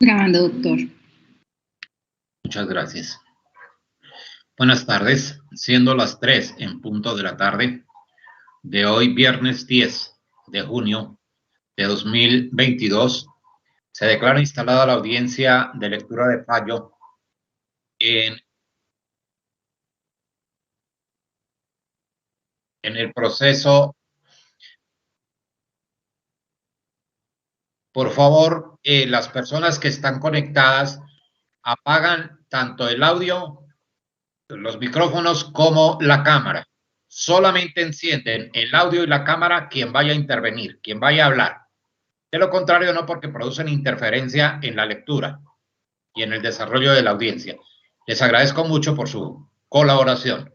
Grabando, doctor. Muchas gracias. Buenas tardes, siendo las 3 en punto de la tarde de hoy, viernes 10 de junio de 2022, se declara instalada la audiencia de lectura de fallo en el proceso. Por favor, las personas que están conectadas apagan tanto el audio, los micrófonos como la cámara. Solamente encienden el audio y la cámara quien vaya a intervenir, quien vaya a hablar. De lo contrario, no, porque producen interferencia en la lectura y en el desarrollo de la audiencia. Les agradezco mucho por su colaboración.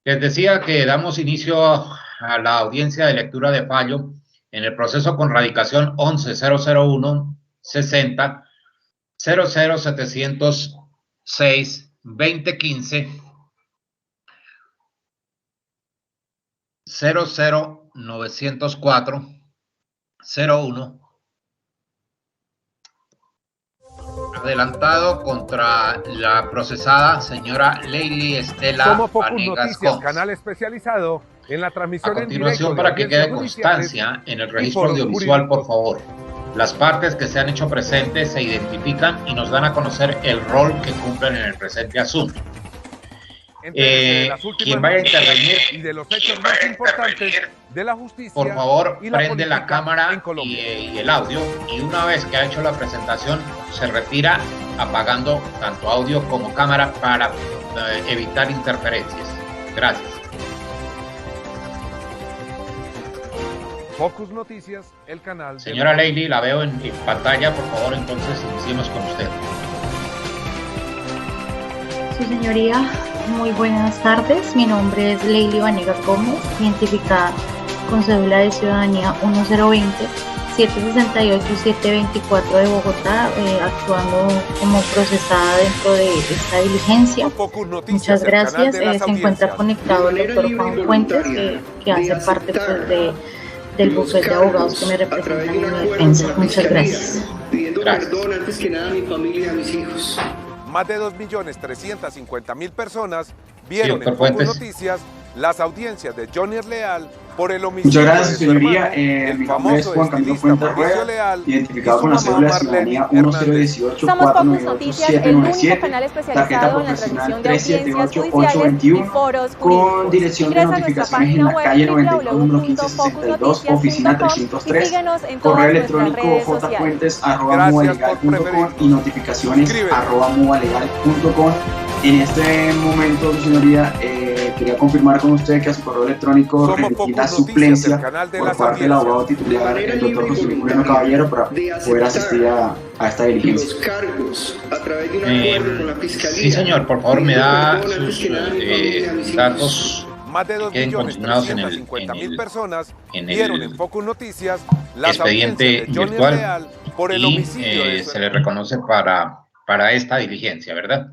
Les decía que damos inicio a la audiencia de lectura de fallo en el proceso con radicación 11-001 60 00706 2015 00904 01 adelantado contra la procesada señora Leili Estela Vanegas Gómez. Canal especializado en la transmisión a continuación, para que quede constancia en el registro audiovisual, por favor, las partes que se han hecho presentes se identifican y nos dan a conocer el rol que cumplen en el presente asunto. Quien vaya a intervenir y de los hechos más importantes de la justicia, por favor, prende la cámara y el audio, y una vez que ha hecho la presentación se retira apagando tanto audio como cámara para evitar interferencias. Gracias. Focus Noticias, el canal. Señora Leili, la veo en pantalla, por favor, entonces iniciemos con usted. Su señoría, muy buenas tardes. Mi nombre es Leili Vanegas Gómez, identificada con cédula de ciudadanía 1020-768-724 de Bogotá, actuando como procesada dentro de esta diligencia. Muchas gracias. Se encuentra conectado el doctor Juan Fuentes, que hace parte pues, del bufete de abogados que me representan en mi defensa. Muchas gracias. Pidiendo perdón antes que nada a mi familia y a mis hijos. Más de 2.350.000 personas vieron en Focus Noticias las audiencias de Johnny Leal por el homicidio. Muchas gracias, señoría. Mi nombre es Juan Camilo Fuentes Rueda, identificado con la cédula de ciudadanía 1018-498-797, tarjeta profesional 378-821, con dirección de notificaciones en la calle 92, número 1562, oficina 303, correo electrónico jfuentes@movalegal.com y notificaciones@movalegal.com. En este momento, señoría, quería confirmar con usted que a su correo electrónico recibí la suplencia por parte del abogado titular, el doctor José Luis Moreno Caballero, para poder asistir a esta diligencia. Sí, señor, por favor, me da sus datos. Más de 2.350.000 personas vieron en Focus Noticias las expediente de Johnny virtual Leal por el homicidio se le reconoce para esta diligencia, ¿verdad?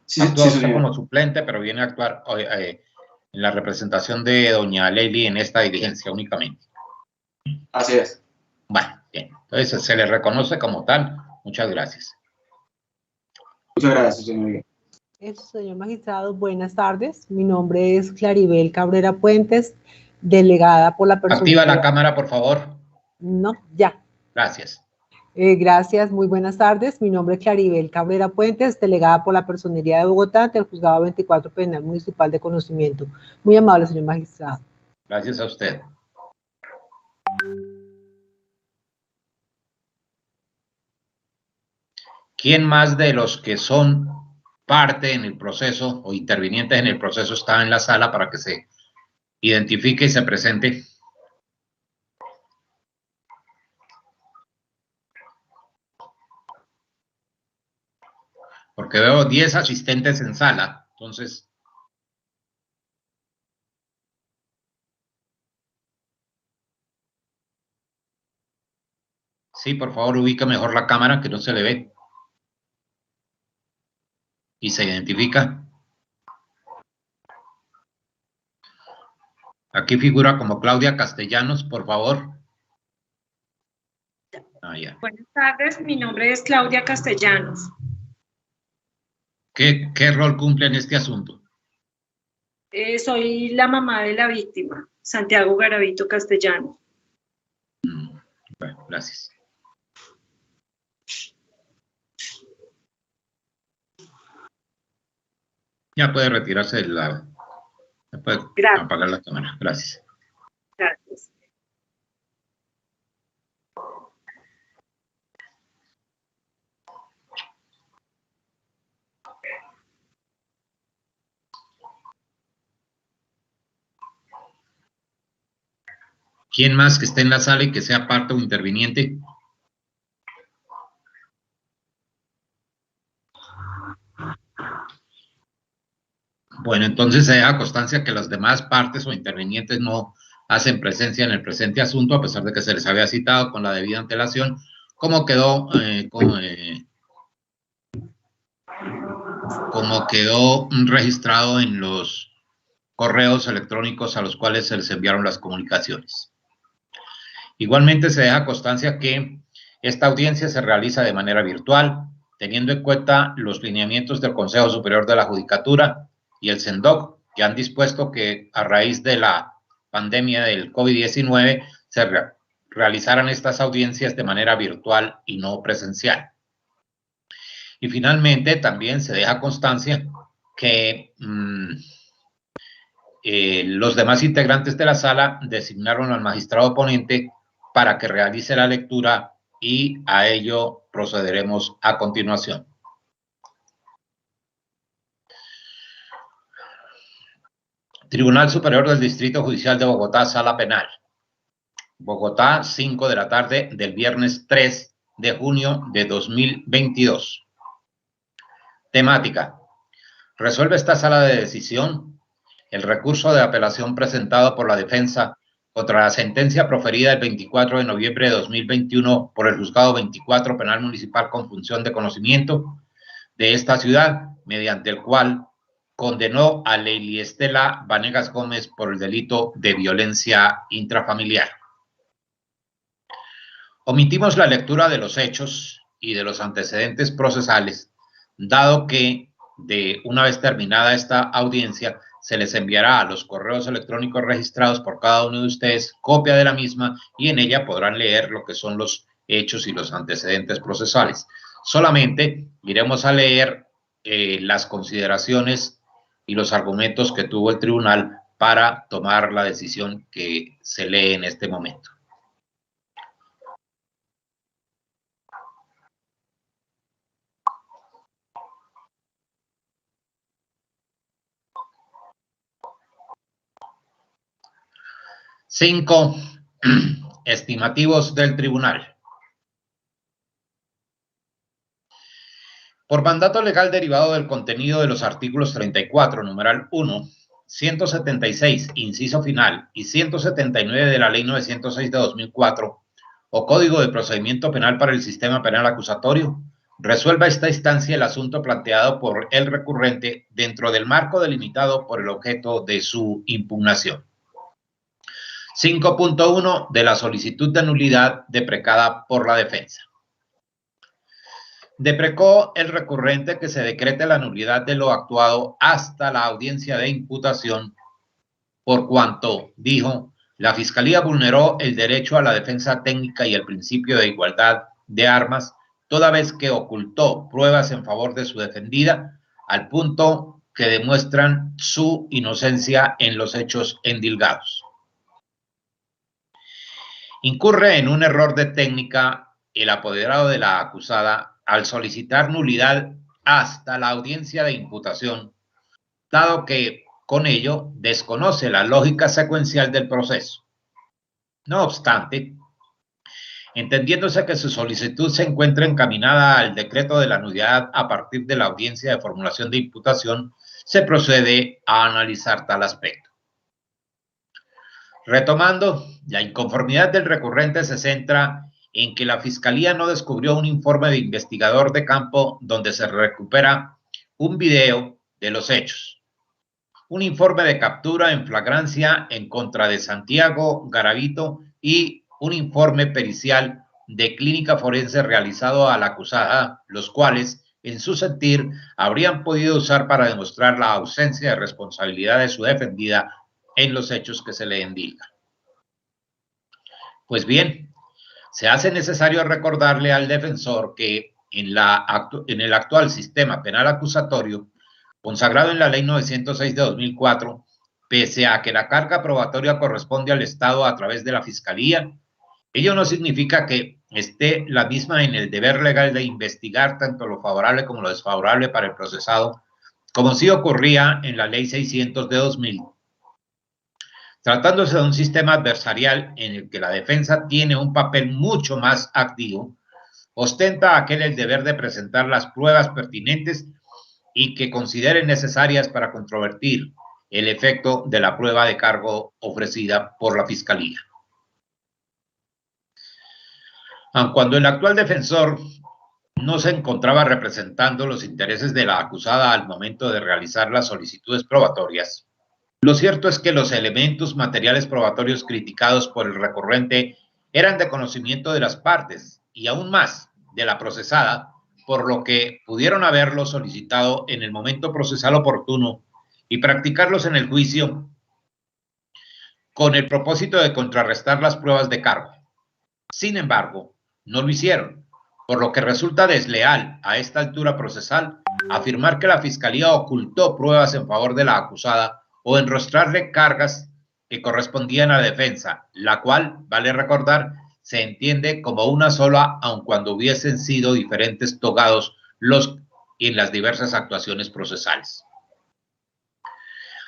Sí, Actúa sí, usted como suplente, pero viene a actuar en la representación de doña Leili en esta diligencia únicamente. Así es. Bueno, bien. Entonces se le reconoce como tal. Muchas gracias. Muchas gracias, señoría. Señor magistrado, buenas tardes. Mi nombre es Claribel Cabrera Puentes, delegada por la persona. Activa la cámara, por favor. No, ya. Gracias. Gracias, muy buenas tardes. Mi nombre es Claribel Cabrera Puentes, delegada por la Personería de Bogotá ante el Juzgado 24 Penal Municipal de Conocimiento. Muy amable, señor magistrado. Gracias a usted. ¿Quién más de los que son parte en el proceso o intervinientes en el proceso está en la sala para que se identifique y se presente? Porque veo 10 asistentes en sala, entonces... Sí, por favor, ubica mejor la cámara, que no se le ve. Y se identifica. Aquí figura como Claudia Castellanos, por favor. Ya. Buenas tardes, mi nombre es Claudia Castellanos. ¿Qué rol cumple en este asunto? Soy la mamá de la víctima, Santiago Garavito Castellanos. Bueno, gracias. Ya puede retirarse de la... Ya puede apagar la cámara. Gracias. Gracias. ¿Quién más que esté en la sala y que sea parte o interviniente? Bueno, entonces se deja constancia que las demás partes o intervinientes no hacen presencia en el presente asunto, a pesar de que se les había citado con la debida antelación, como quedó registrado en los correos electrónicos a los cuales se les enviaron las comunicaciones. Igualmente se deja constancia que esta audiencia se realiza de manera virtual, teniendo en cuenta los lineamientos del Consejo Superior de la Judicatura y el CENDOC, que han dispuesto que a raíz de la pandemia del COVID-19 se realizaran estas audiencias de manera virtual y no presencial. Y finalmente también se deja constancia que los demás integrantes de la sala designaron al magistrado ponente para que realice la lectura y a ello procederemos a continuación. Tribunal Superior del Distrito Judicial de Bogotá, Sala Penal. Bogotá, 5 de la tarde del viernes 3 de junio de 2022. Temática. Resuelve esta sala de decisión el recurso de apelación presentado por la defensa contra la sentencia proferida el 24 de noviembre de 2021 por el Juzgado 24 Penal Municipal con función de conocimiento de esta ciudad, mediante el cual condenó a Leili Estela Vanegas Gómez por el delito de violencia intrafamiliar. Omitimos la lectura de los hechos y de los antecedentes procesales, dado que una vez terminada esta audiencia, se les enviará a los correos electrónicos registrados por cada uno de ustedes copia de la misma y en ella podrán leer lo que son los hechos y los antecedentes procesales. Solamente iremos a leer las consideraciones y los argumentos que tuvo el tribunal para tomar la decisión que se lee en este momento. Cinco, estimativos del tribunal. Por mandato legal derivado del contenido de los artículos 34, numeral 1, 176, inciso final, y 179 de la Ley 906 de 2004, o Código de Procedimiento Penal para el Sistema Penal Acusatorio, resuelva esta instancia el asunto planteado por el recurrente dentro del marco delimitado por el objeto de su impugnación. 5.1 de la solicitud de nulidad deprecada por la defensa. Deprecó el recurrente que se decrete la nulidad de lo actuado hasta la audiencia de imputación, por cuanto, dijo, la Fiscalía vulneró el derecho a la defensa técnica y el principio de igualdad de armas, toda vez que ocultó pruebas en favor de su defendida, al punto que demuestran su inocencia en los hechos endilgados. Incurre en un error de técnica el apoderado de la acusada al solicitar nulidad hasta la audiencia de imputación, dado que con ello desconoce la lógica secuencial del proceso. No obstante, entendiéndose que su solicitud se encuentra encaminada al decreto de la nulidad a partir de la audiencia de formulación de imputación, se procede a analizar tal aspecto. Retomando, la inconformidad del recurrente se centra en que la Fiscalía no descubrió un informe de investigador de campo donde se recupera un video de los hechos, un informe de captura en flagrancia en contra de Santiago Garavito y un informe pericial de clínica forense realizado a la acusada, los cuales, en su sentir, habrían podido usar para demostrar la ausencia de responsabilidad de su defendida en los hechos que se le endilgan. Pues bien, se hace necesario recordarle al defensor que en el actual sistema penal acusatorio, consagrado en la Ley 906 de 2004, pese a que la carga probatoria corresponde al Estado a través de la Fiscalía, ello no significa que esté la misma en el deber legal de investigar tanto lo favorable como lo desfavorable para el procesado, como sí ocurría en la Ley 600 de 2000. Tratándose de un sistema adversarial en el que la defensa tiene un papel mucho más activo, ostenta aquel el deber de presentar las pruebas pertinentes y que consideren necesarias para controvertir el efecto de la prueba de cargo ofrecida por la Fiscalía. Aun cuando el actual defensor no se encontraba representando los intereses de la acusada al momento de realizar las solicitudes probatorias, lo cierto es que los elementos materiales probatorios criticados por el recurrente eran de conocimiento de las partes y aún más de la procesada, por lo que pudieron haberlo solicitado en el momento procesal oportuno y practicarlos en el juicio con el propósito de contrarrestar las pruebas de cargo. Sin embargo, no lo hicieron, por lo que resulta desleal a esta altura procesal afirmar que la Fiscalía ocultó pruebas en favor de la acusada o enrostrarle cargas que correspondían a la defensa, la cual, vale recordar, se entiende como una sola, aun cuando hubiesen sido diferentes togados en las diversas actuaciones procesales.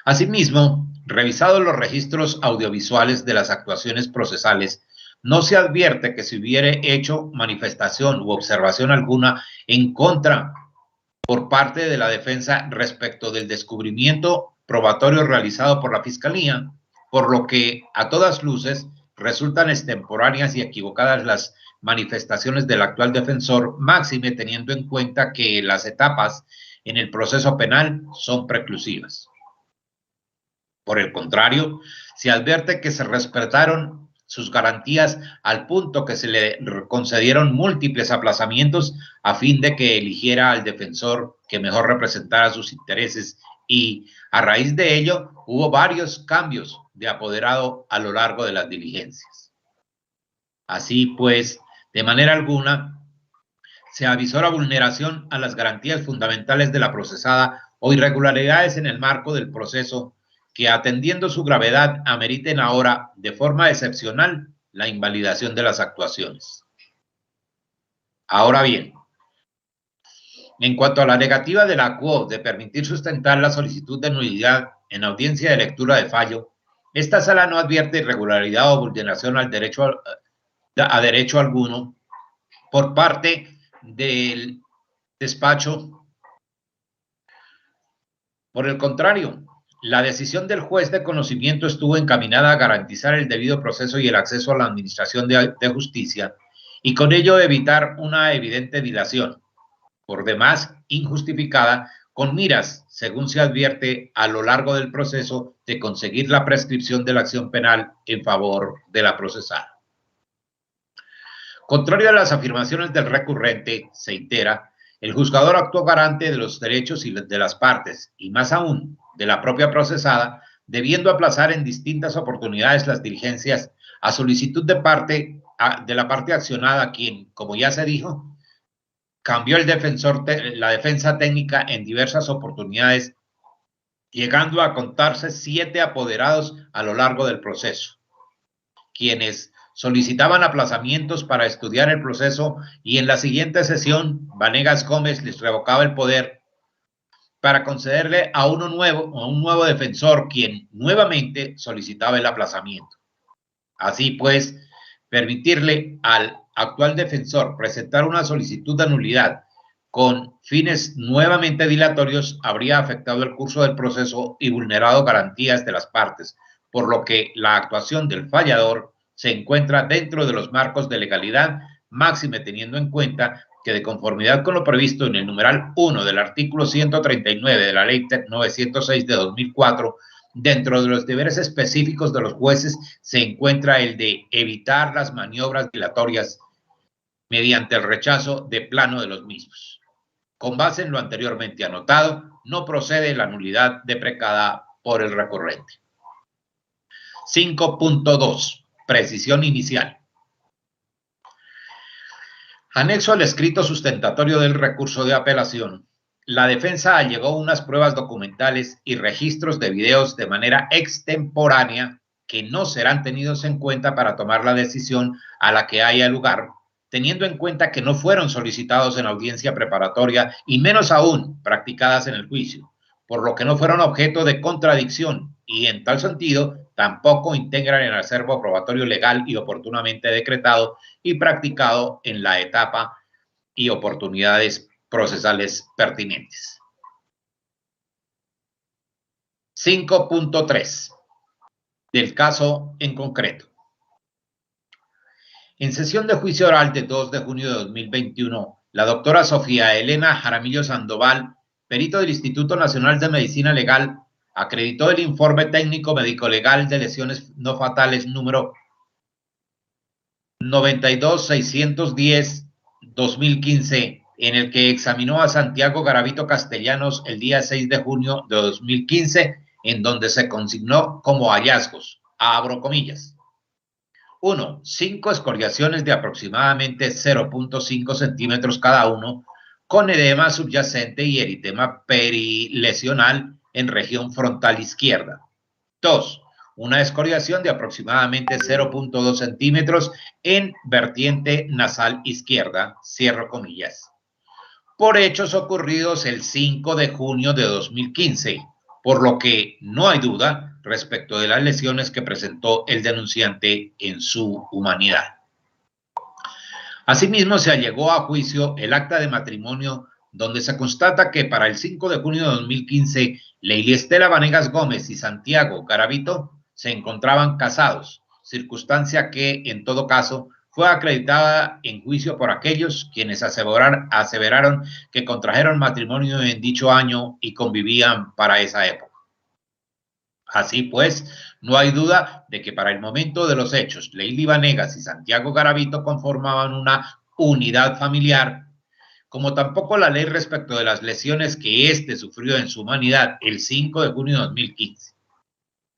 Asimismo, revisados los registros audiovisuales de las actuaciones procesales, no se advierte que se hubiera hecho manifestación u observación alguna en contra por parte de la defensa respecto del descubrimiento probatorio realizado por la Fiscalía, por lo que a todas luces resultan extemporáneas y equivocadas las manifestaciones del actual defensor, máxime teniendo en cuenta que las etapas en el proceso penal son preclusivas. Por el contrario, se advierte que se respetaron sus garantías al punto que se le concedieron múltiples aplazamientos a fin de que eligiera al defensor que mejor representara sus intereses y, a raíz de ello, hubo varios cambios de apoderado a lo largo de las diligencias. Así pues, de manera alguna, se avisó la vulneración a las garantías fundamentales de la procesada o irregularidades en el marco del proceso que, atendiendo su gravedad, ameriten ahora, de forma excepcional, la invalidación de las actuaciones. Ahora bien, en cuanto a la negativa de la QO de permitir sustentar la solicitud de nulidad en audiencia de lectura de fallo, esta sala no advierte irregularidad o vulneración al derecho a derecho alguno por parte del despacho. Por el contrario, la decisión del juez de conocimiento estuvo encaminada a garantizar el debido proceso y el acceso a la administración de justicia y con ello evitar una evidente dilación, por demás injustificada, con miras, según se advierte, a lo largo del proceso de conseguir la prescripción de la acción penal en favor de la procesada. Contrario a las afirmaciones del recurrente, se reitera, el juzgador actuó garante de los derechos y de las partes, y más aún de la propia procesada, debiendo aplazar en distintas oportunidades las diligencias a solicitud de la parte accionada, quien, como ya se dijo, cambió la defensa técnica en diversas oportunidades, llegando a contarse 7 apoderados a lo largo del proceso, quienes solicitaban aplazamientos para estudiar el proceso y en la siguiente sesión Vanegas Gómez les revocaba el poder para concederle a un nuevo defensor, quien nuevamente solicitaba el aplazamiento. Así pues, permitirle al actual defensor presentar una solicitud de nulidad con fines nuevamente dilatorios habría afectado el curso del proceso y vulnerado garantías de las partes, por lo que la actuación del fallador se encuentra dentro de los marcos de legalidad, máxime teniendo en cuenta que, de conformidad con lo previsto en el numeral 1 del artículo 139 de la Ley 906 de 2004, dentro de los deberes específicos de los jueces se encuentra el de evitar las maniobras dilatorias mediante el rechazo de plano de los mismos. Con base en lo anteriormente anotado, no procede la nulidad deprecada por el recurrente. 5.2. Precisión inicial. Anexo al escrito sustentatorio del recurso de apelación, la defensa allegó unas pruebas documentales y registros de videos de manera extemporánea que no serán tenidos en cuenta para tomar la decisión a la que haya lugar, teniendo en cuenta que no fueron solicitados en audiencia preparatoria y menos aún practicadas en el juicio, por lo que no fueron objeto de contradicción y en tal sentido tampoco integran el acervo probatorio legal y oportunamente decretado y practicado en la etapa y oportunidades procesales pertinentes. 5.3. Del caso en concreto. En sesión de juicio oral de 2 de junio de 2021, la doctora Sofía Elena Jaramillo Sandoval, perito del Instituto Nacional de Medicina Legal, acreditó el informe técnico médico-legal de lesiones no fatales número 92-610-2015, en el que examinó a Santiago Garavito Castellanos el día 6 de junio de 2015, en donde se consignó como hallazgos, abro comillas. 1. 5 escoriaciones de aproximadamente 0.5 centímetros cada uno, con edema subyacente y eritema perilesional en región frontal izquierda. 2. Una escoriación de aproximadamente 0.2 centímetros en vertiente nasal izquierda, cierro comillas, por hechos ocurridos el 5 de junio de 2015, por lo que no hay duda respecto de las lesiones que presentó el denunciante en su humanidad. Asimismo, se allegó a juicio el acta de matrimonio donde se constata que para el 5 de junio de 2015, Leili Estela Vanegas Gómez y Santiago Garavito se encontraban casados, circunstancia que, en todo caso, fue acreditada en juicio por aquellos quienes aseveraron que contrajeron matrimonio en dicho año y convivían para esa época. Así pues, no hay duda de que para el momento de los hechos, Leili Vanegas y Santiago Garavito conformaban una unidad familiar, como tampoco la ley respecto de las lesiones que éste sufrió en su humanidad el 5 de junio de 2015.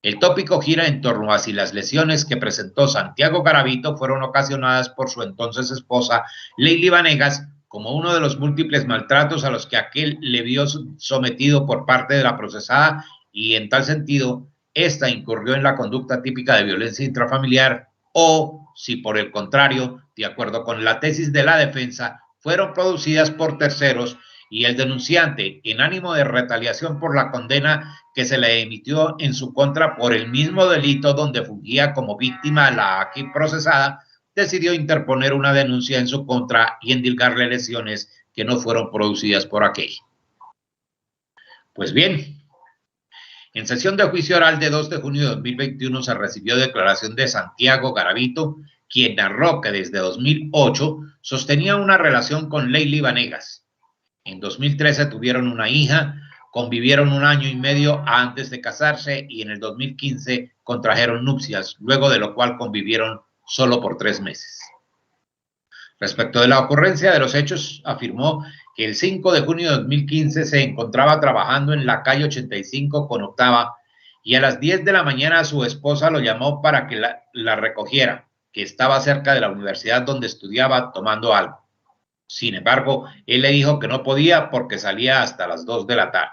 El tópico gira en torno a si las lesiones que presentó Santiago Garavito fueron ocasionadas por su entonces esposa Leili Vanegas, como uno de los múltiples maltratos a los que aquel le vio sometido por parte de la procesada, y en tal sentido, ésta incurrió en la conducta típica de violencia intrafamiliar, o si por el contrario, de acuerdo con la tesis de la defensa, fueron producidas por terceros y el denunciante, en ánimo de retaliación por la condena que se le emitió en su contra por el mismo delito donde fungía como víctima la aquí procesada, decidió interponer una denuncia en su contra y endilgarle lesiones que no fueron producidas por aquella. Pues bien, en sesión de juicio oral de 2 de junio de 2021 se recibió declaración de Santiago Garavito, quien narró que desde 2008 sostenía una relación con Leili Vanegas. En 2013 tuvieron una hija, convivieron 1 año y medio antes de casarse y en el 2015 contrajeron nupcias, luego de lo cual convivieron solo por 3 meses. Respecto de la ocurrencia de los hechos, afirmó que el 5 de junio de 2015 se encontraba trabajando en la calle 85 con Octava y a las 10 de la mañana su esposa lo llamó para que la recogiera, que estaba cerca de la universidad donde estudiaba tomando algo. Sin embargo, él le dijo que no podía porque salía hasta las 2 de la tarde.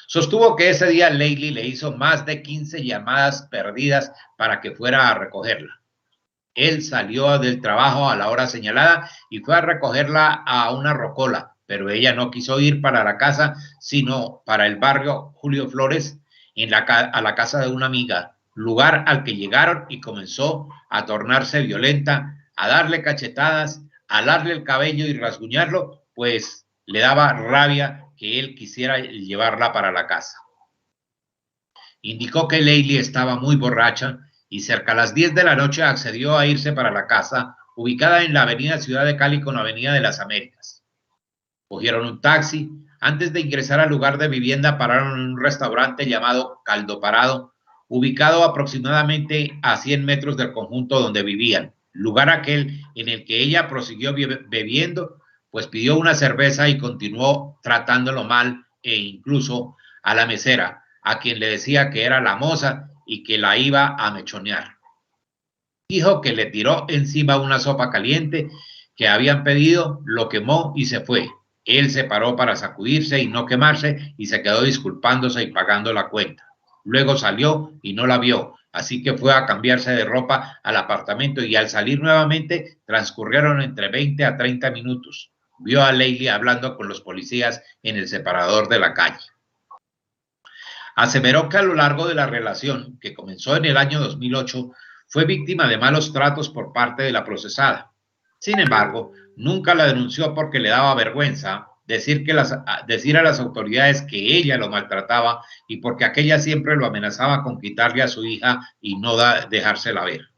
Sostuvo que ese día Leili le hizo más de 15 llamadas perdidas para que fuera a recogerla. Él salió del trabajo a la hora señalada y fue a recogerla a una rocola, pero ella no quiso ir para la casa, sino para el barrio Julio Flores, a la casa de una amiga, lugar al que llegaron y comenzó a tornarse violenta, a darle cachetadas, a alarle el cabello y rasguñarlo, pues le daba rabia que él quisiera llevarla para la casa. Indicó que Leili estaba muy borracha y cerca a las 10 de la noche accedió a irse para la casa, ubicada en la avenida Ciudad de Cali con avenida de las Américas. Cogieron un taxi. Antes de ingresar al lugar de vivienda pararon en un restaurante llamado Caldo Parado, ubicado aproximadamente a 100 metros del conjunto donde vivían, lugar aquel en el que ella prosiguió bebiendo, pues pidió una cerveza y continuó tratándolo mal e incluso a la mesera, a quien le decía que era la moza y que la iba a mechonear. Dijo que le tiró encima una sopa caliente que habían pedido, lo quemó y se fue. Él se paró para sacudirse y no quemarse y se quedó disculpándose y pagando la cuenta. Luego salió y no la vio, así que fue a cambiarse de ropa al apartamento y al salir nuevamente transcurrieron entre 20 a 30 minutos. Vio a Leili hablando con los policías en el separador de la calle. Aseveró que a lo largo de la relación, que comenzó en el año 2008, fue víctima de malos tratos por parte de la procesada. Sin embargo, nunca la denunció porque le daba vergüenza decir a las autoridades que ella lo maltrataba y porque aquella siempre lo amenazaba con quitarle a su hija y no dejársela ver.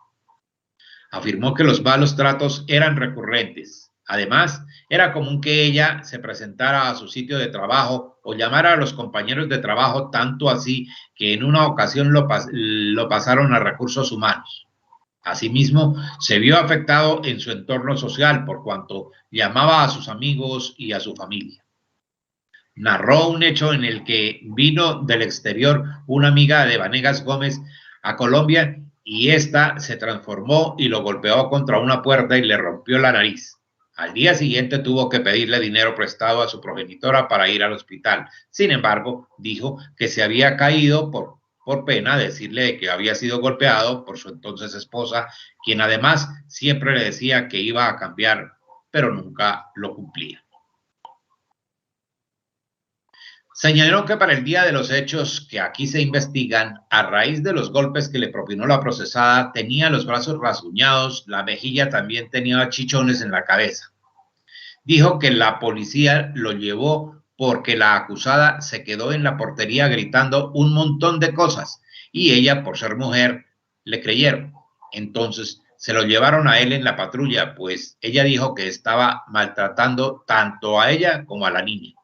Afirmó que los malos tratos eran recurrentes. Además, era común que ella se presentara a su sitio de trabajo o llamara a los compañeros de trabajo, tanto así que en una ocasión lo pasaron a recursos humanos. Asimismo, se vio afectado en su entorno social por cuanto llamaba a sus amigos y a su familia. Narró un hecho en el que vino del exterior una amiga de Vanegas Gómez a Colombia y ésta se transformó y lo golpeó contra una puerta y le rompió la nariz. Al día siguiente tuvo que pedirle dinero prestado a su progenitora para ir al hospital. Sin embargo, dijo que se había caído por pena decirle que había sido golpeado por su entonces esposa, quien además siempre le decía que iba a cambiar, pero nunca lo cumplía. Señaló que para el día de los hechos que aquí se investigan, a raíz de los golpes que le propinó la procesada, tenía los brazos rasguñados, la mejilla también tenía chichones en la cabeza. Dijo que la policía lo llevó porque la acusada se quedó en la portería gritando un montón de cosas y ella, por ser mujer, le creyeron. Entonces se lo llevaron a él en la patrulla, pues ella dijo que estaba maltratando tanto a ella como a la niña.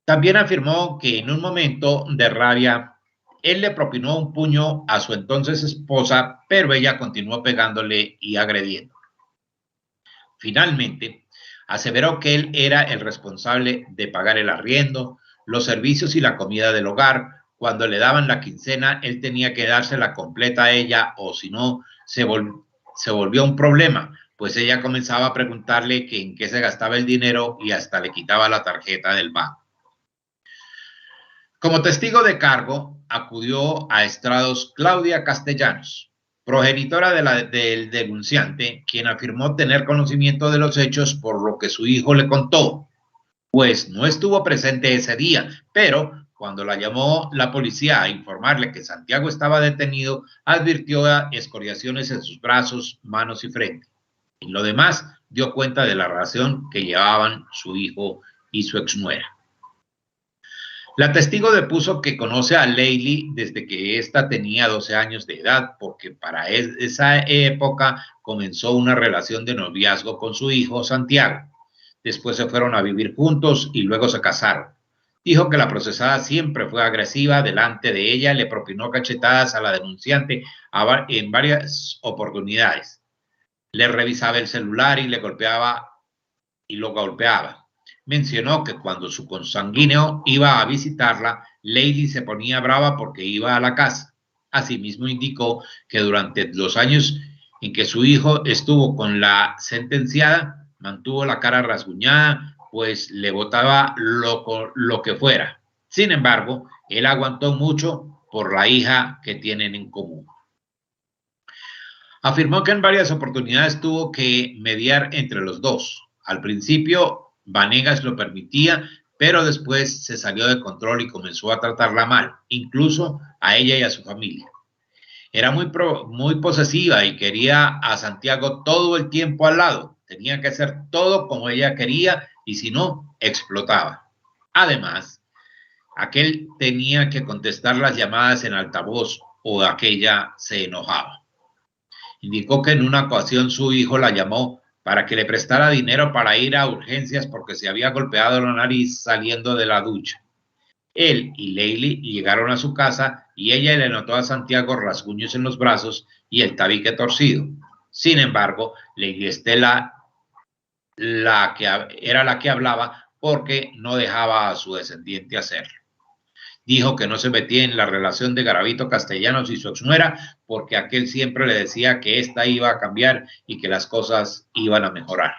También afirmó que en un momento de rabia, él le propinó un puño a su entonces esposa, pero ella continuó pegándole y agrediendo. Finalmente, aseveró que él era el responsable de pagar el arriendo, los servicios y la comida del hogar. Cuando le daban la quincena, él tenía que dársela completa a ella, o si no, se volvió un problema, pues ella comenzaba a preguntarle que en qué se gastaba el dinero y hasta le quitaba la tarjeta del banco. Como testigo de cargo, acudió a estrados Claudia Castellanos, progenitora del denunciante, quien afirmó tener conocimiento de los hechos por lo que su hijo le contó, pues no estuvo presente ese día, pero cuando la llamó la policía a informarle que Santiago estaba detenido, advirtió escoriaciones en sus brazos, manos y frente. En lo demás, dio cuenta de la relación que llevaban su hijo y su exnuera. La testigo depuso que conoce a Leili desde que ésta tenía 12 años de edad, porque para esa época comenzó una relación de noviazgo con su hijo Santiago. Después se fueron a vivir juntos y luego se casaron. Dijo que la procesada siempre fue agresiva delante de ella, le propinó cachetadas a la denunciante en varias oportunidades. Le revisaba el celular y le golpeaba y lo golpeaba. Mencionó que cuando su consanguíneo iba a visitarla, Leili se ponía brava porque iba a la casa. Asimismo indicó que durante los años en que su hijo estuvo con la sentenciada, mantuvo la cara rasguñada, pues le botaba lo que fuera. Sin embargo, él aguantó mucho por la hija que tienen en común. Afirmó que en varias oportunidades tuvo que mediar entre los dos. Al principio, Vanegas lo permitía, pero después se salió de control y comenzó a tratarla mal, incluso a ella y a su familia. Era muy posesiva y quería a Santiago todo el tiempo al lado. Tenía que hacer todo como ella quería y si no, explotaba. Además, aquel tenía que contestar las llamadas en altavoz o aquella se enojaba. Indicó que en una ocasión su hijo la llamó para que le prestara dinero para ir a urgencias porque se había golpeado la nariz saliendo de la ducha. Él y Leili llegaron a su casa y ella le notó a Santiago rasguños en los brazos y el tabique torcido. Sin embargo, Lady Estela era la que hablaba porque no dejaba a su descendiente hacerlo. Dijo que no se metía en la relación de Garavito Castellanos y su exnuera porque aquel siempre le decía que esta iba a cambiar y que las cosas iban a mejorar.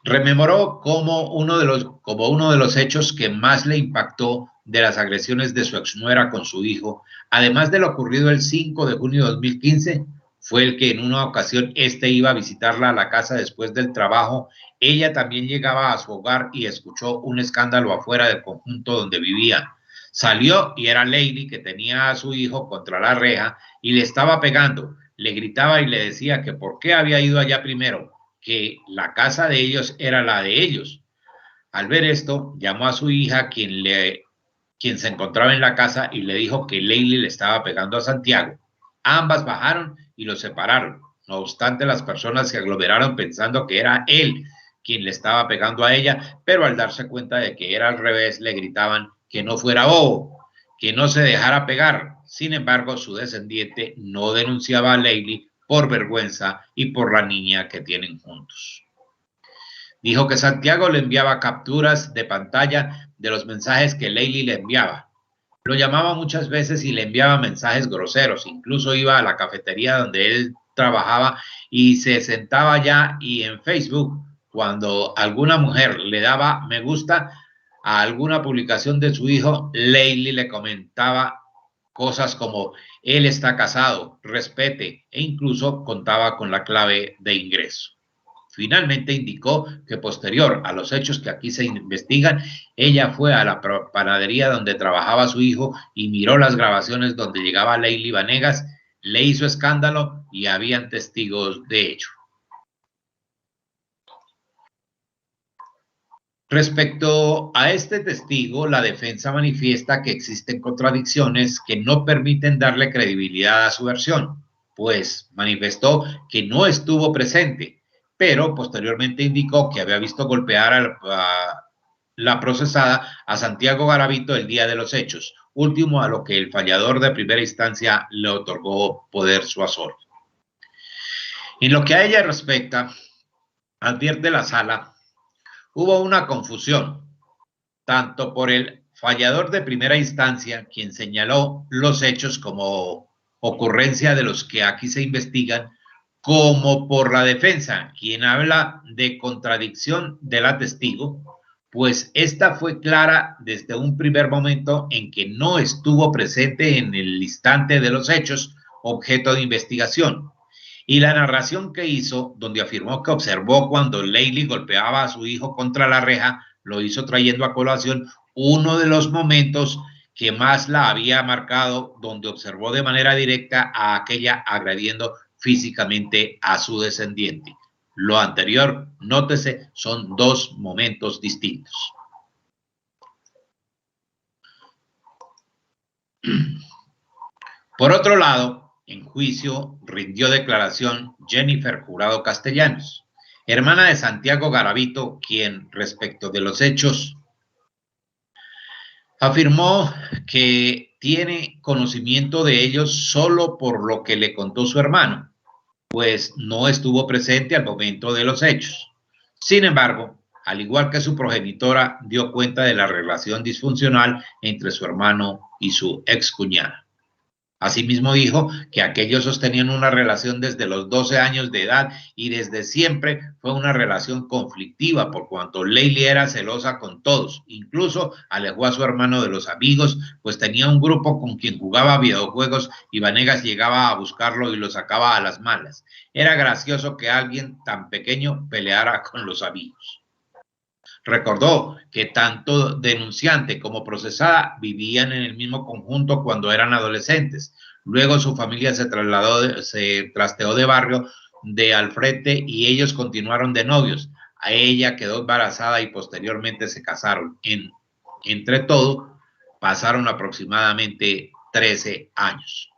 Rememoró como uno de los hechos que más le impactó de las agresiones de su exnuera con su hijo, además de lo ocurrido el 5 de junio de 2015, fue el que en una ocasión iba a visitarla a la casa después del trabajo. Ella también llegaba a su hogar y escuchó un escándalo afuera del conjunto donde vivía. Salió y era Lady, que tenía a su hijo contra la reja y le estaba pegando. Le gritaba y le decía que por qué había ido allá primero, que la casa de ellos era la de ellos. Al ver esto, llamó a su hija, quien se encontraba en la casa, y le dijo que Lady le estaba pegando a Santiago. Ambas bajaron y lo separaron. No obstante, las personas se aglomeraron pensando que era él quien le estaba pegando a ella, pero al darse cuenta de que era al revés, le gritaban que no fuera bobo, que no se dejara pegar. Sin embargo, su descendiente no denunciaba a Lady por vergüenza y por la niña que tienen juntos. Dijo que Santiago le enviaba capturas de pantalla de los mensajes que Lady le enviaba. Lo llamaba muchas veces y le enviaba mensajes groseros. Incluso iba a la cafetería donde él trabajaba y se sentaba allá, y en Facebook, cuando alguna mujer le daba me gusta a alguna publicación de su hijo, Lady le comentaba cosas como él está casado, respete, e incluso contaba con la clave de ingreso. Finalmente indicó que posterior a los hechos que aquí se investigan, ella fue a la panadería donde trabajaba su hijo y miró las grabaciones donde llegaba Lady Vanegas, le hizo escándalo y habían testigos de ello. Respecto a este testigo, la defensa manifiesta que existen contradicciones que no permiten darle credibilidad a su versión, pues manifestó que no estuvo presente, pero posteriormente indicó que había visto golpear a la procesada a Santiago Garavito el día de los hechos, último a lo que el fallador de primera instancia le otorgó poder suasorio. En lo que a ella respecta, advierte la sala, hubo una confusión, tanto por el fallador de primera instancia, quien señaló los hechos como ocurrencia de los que aquí se investigan, como por la defensa, quien habla de contradicción de la testigo, pues esta fue clara desde un primer momento en que no estuvo presente en el instante de los hechos objeto de investigación. Y la narración que hizo, donde afirmó que observó cuando Lady golpeaba a su hijo contra la reja, lo hizo trayendo a colación uno de los momentos que más la había marcado, donde observó de manera directa a aquella agrediendo físicamente a su descendiente. Lo anterior, nótese, son dos momentos distintos. Por otro lado, en juicio rindió declaración Jennifer Jurado Castellanos, hermana de Santiago Garavito, quien respecto de los hechos afirmó que tiene conocimiento de ellos solo por lo que le contó su hermano, pues no estuvo presente al momento de los hechos. Sin embargo, al igual que su progenitora, dio cuenta de la relación disfuncional entre su hermano y su excuñada. Asimismo dijo que aquellos sostenían una relación desde los 12 años de edad y desde siempre fue una relación conflictiva por cuanto Lady era celosa con todos. Incluso alejó a su hermano de los amigos, pues tenía un grupo con quien jugaba videojuegos y Vanegas llegaba a buscarlo y lo sacaba a las malas. Era gracioso que alguien tan pequeño peleara con los amigos. Recordó que tanto denunciante como procesada vivían en el mismo conjunto cuando eran adolescentes. Luego su familia se trasteó de barrio de al frente y ellos continuaron de novios. A ella quedó embarazada y posteriormente se casaron. Entre todo, pasaron aproximadamente 13 años.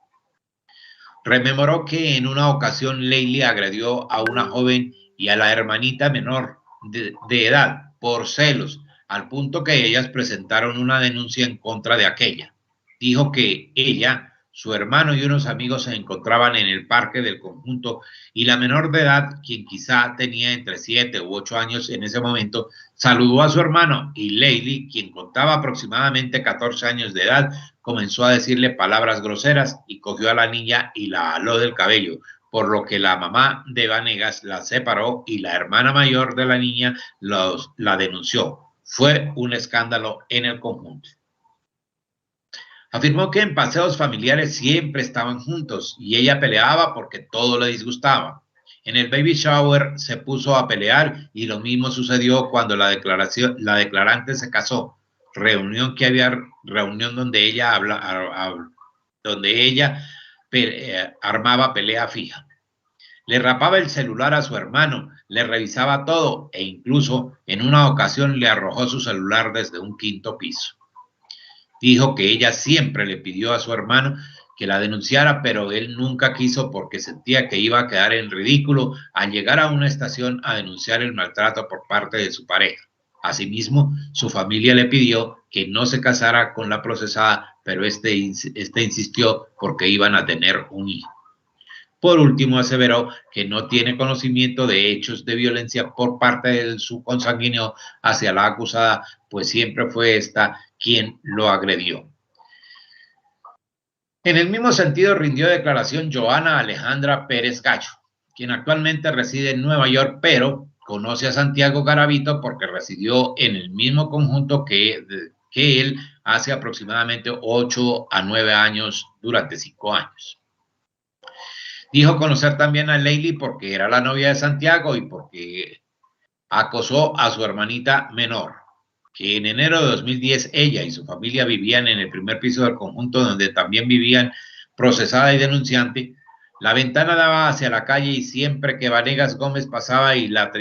Rememoró que en una ocasión Lady agredió a una joven y a la hermanita menor de edad por celos, al punto que ellas presentaron una denuncia en contra de aquella. Dijo que ella su hermano y unos amigos se encontraban en el parque del conjunto y la menor de edad, quien quizá tenía entre 7 u 8 años en ese momento, saludó a su hermano y Leili, quien contaba aproximadamente 14 años de edad, comenzó a decirle palabras groseras y cogió a la niña y la aló del cabello, por lo que la mamá de Vanegas la separó y la hermana mayor de la niña la denunció. Fue un escándalo en el conjunto. Afirmó que en paseos familiares siempre estaban juntos y ella peleaba porque todo le disgustaba. En el baby shower se puso a pelear y lo mismo sucedió cuando la declarante se casó. Reunión donde ella armaba pelea fija. Le rapaba el celular a su hermano, le revisaba todo e incluso en una ocasión le arrojó su celular desde un 5º piso. Dijo que ella siempre le pidió a su hermano que la denunciara, pero él nunca quiso porque sentía que iba a quedar en ridículo al llegar a una estación a denunciar el maltrato por parte de su pareja. Asimismo, su familia le pidió que no se casara con la procesada, pero este insistió porque iban a tener un hijo. Por último, aseveró que no tiene conocimiento de hechos de violencia por parte de su consanguíneo hacia la acusada, pues siempre fue esta quien lo agredió. En el mismo sentido rindió declaración Joana Alejandra Pérez Gallo, quien actualmente reside en Nueva York, pero conoce a Santiago Garavito porque residió en el mismo conjunto que él hace aproximadamente 8 a 9 años, durante 5 años. Dijo conocer también a Leili porque era la novia de Santiago y porque acosó a su hermanita menor, que en enero de 2010 ella y su familia vivían en el primer piso del conjunto donde también vivían procesada y denunciante. La ventana daba hacia la calle y siempre que Vanegas Gómez pasaba y la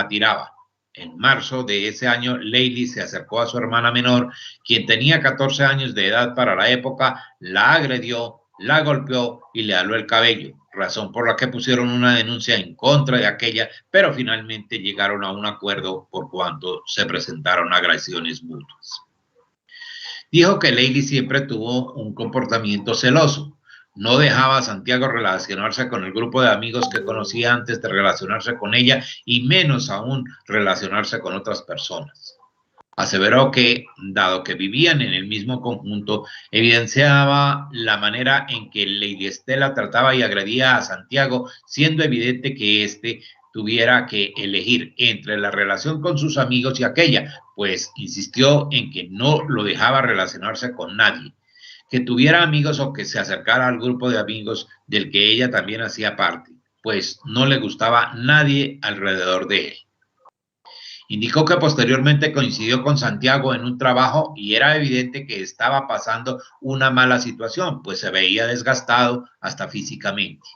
tiraba. En marzo de ese año, Leili se acercó a su hermana menor, quien tenía 14 años de edad para la época, la agredió, la golpeó y le aló el cabello, razón por la que pusieron una denuncia en contra de aquella, pero finalmente llegaron a un acuerdo por cuanto se presentaron agresiones mutuas. Dijo que Leili siempre tuvo un comportamiento celoso. No dejaba a Santiago relacionarse con el grupo de amigos que conocía antes de relacionarse con ella y menos aún relacionarse con otras personas. Aseveró que, dado que vivían en el mismo conjunto, evidenciaba la manera en que Lady Estela trataba y agredía a Santiago, siendo evidente que éste tuviera que elegir entre la relación con sus amigos y aquella, pues insistió en que no lo dejaba relacionarse con nadie, que tuviera amigos o que se acercara al grupo de amigos del que ella también hacía parte, pues no le gustaba nadie alrededor de él. Indicó que posteriormente coincidió con Santiago en un trabajo y era evidente que estaba pasando una mala situación, pues se veía desgastado hasta físicamente.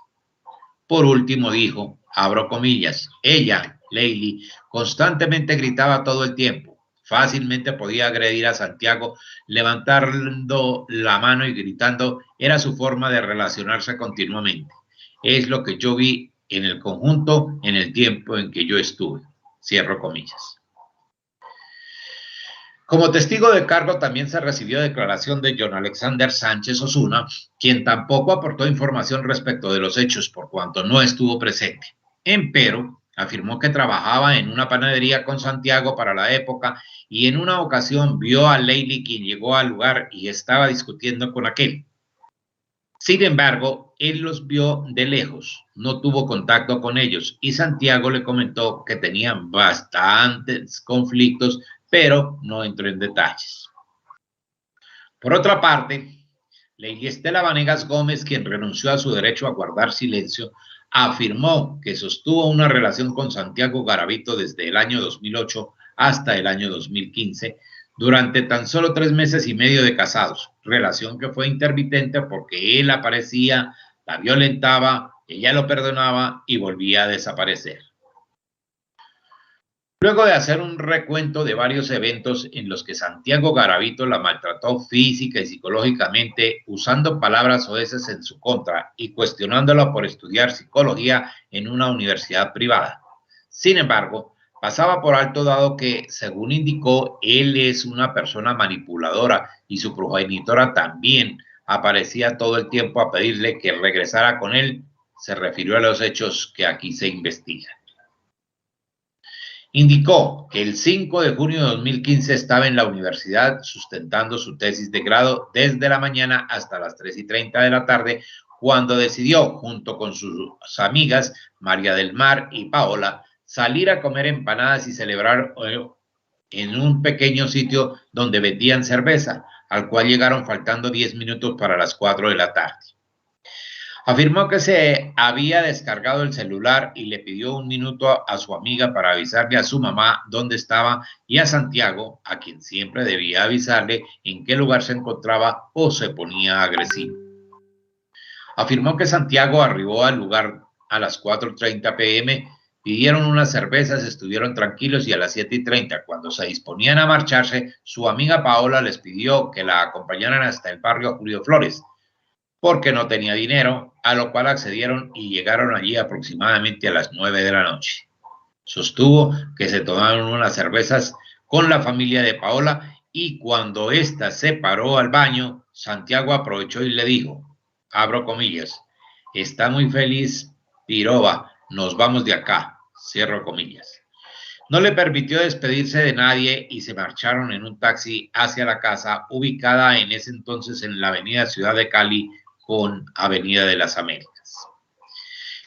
Por último dijo, abro comillas, ella, Leili, constantemente gritaba todo el tiempo. Fácilmente podía agredir a Santiago, levantando la mano y gritando, era su forma de relacionarse continuamente. Es lo que yo vi en el conjunto en el tiempo en que yo estuve. Cierro comillas. Como testigo de cargo también se recibió declaración de John Alexander Sánchez Osuna, quien tampoco aportó información respecto de los hechos por cuanto no estuvo presente. Empero, afirmó que trabajaba en una panadería con Santiago para la época y en una ocasión vio a Leili, quien llegó al lugar y estaba discutiendo con aquel. Sin embargo, él los vio de lejos, no tuvo contacto con ellos y Santiago le comentó que tenían bastantes conflictos, pero no entró en detalles. Por otra parte, Lady Estela Vanegas Gómez, quien renunció a su derecho a guardar silencio, afirmó que sostuvo una relación con Santiago Garavito desde el año 2008 hasta el año 2015, durante tan solo 3 meses y medio de casados, relación que fue intermitente porque él aparecía, la violentaba, ella lo perdonaba y volvía a desaparecer. Luego de hacer un recuento de varios eventos en los que Santiago Garavito la maltrató física y psicológicamente, usando palabras soeces en su contra y cuestionándola por estudiar psicología en una universidad privada. Sin embargo, pasaba por alto dado que, según indicó, él es una persona manipuladora y su progenitora también, aparecía todo el tiempo a pedirle que regresara con él. Se refirió a los hechos que aquí se investigan. Indicó que el 5 de junio de 2015 estaba en la universidad sustentando su tesis de grado desde la mañana hasta las 3:30 de la tarde, cuando decidió, junto con sus amigas María del Mar y Paola, salir a comer empanadas y celebrar en un pequeño sitio donde vendían cerveza, al cual llegaron faltando 10 minutos para las 4 de la tarde. Afirmó que se había descargado el celular y le pidió un minuto a su amiga para avisarle a su mamá dónde estaba y a Santiago, a quien siempre debía avisarle en qué lugar se encontraba o se ponía agresivo. Afirmó que Santiago arribó al lugar a las 4:30 p.m., pidieron unas cervezas, estuvieron tranquilos y a las 7:30, cuando se disponían a marcharse, su amiga Paola les pidió que la acompañaran hasta el barrio Julio Flores, porque no tenía dinero, a lo cual accedieron y llegaron allí aproximadamente a las 9 de la noche. Sostuvo que se tomaron unas cervezas con la familia de Paola y cuando ésta se paró al baño, Santiago aprovechó y le dijo, abro comillas, está muy feliz, piroba, nos vamos de acá, cierro comillas. No le permitió despedirse de nadie y se marcharon en un taxi hacia la casa ubicada en ese entonces en la avenida Ciudad de Cali con Avenida de las Américas.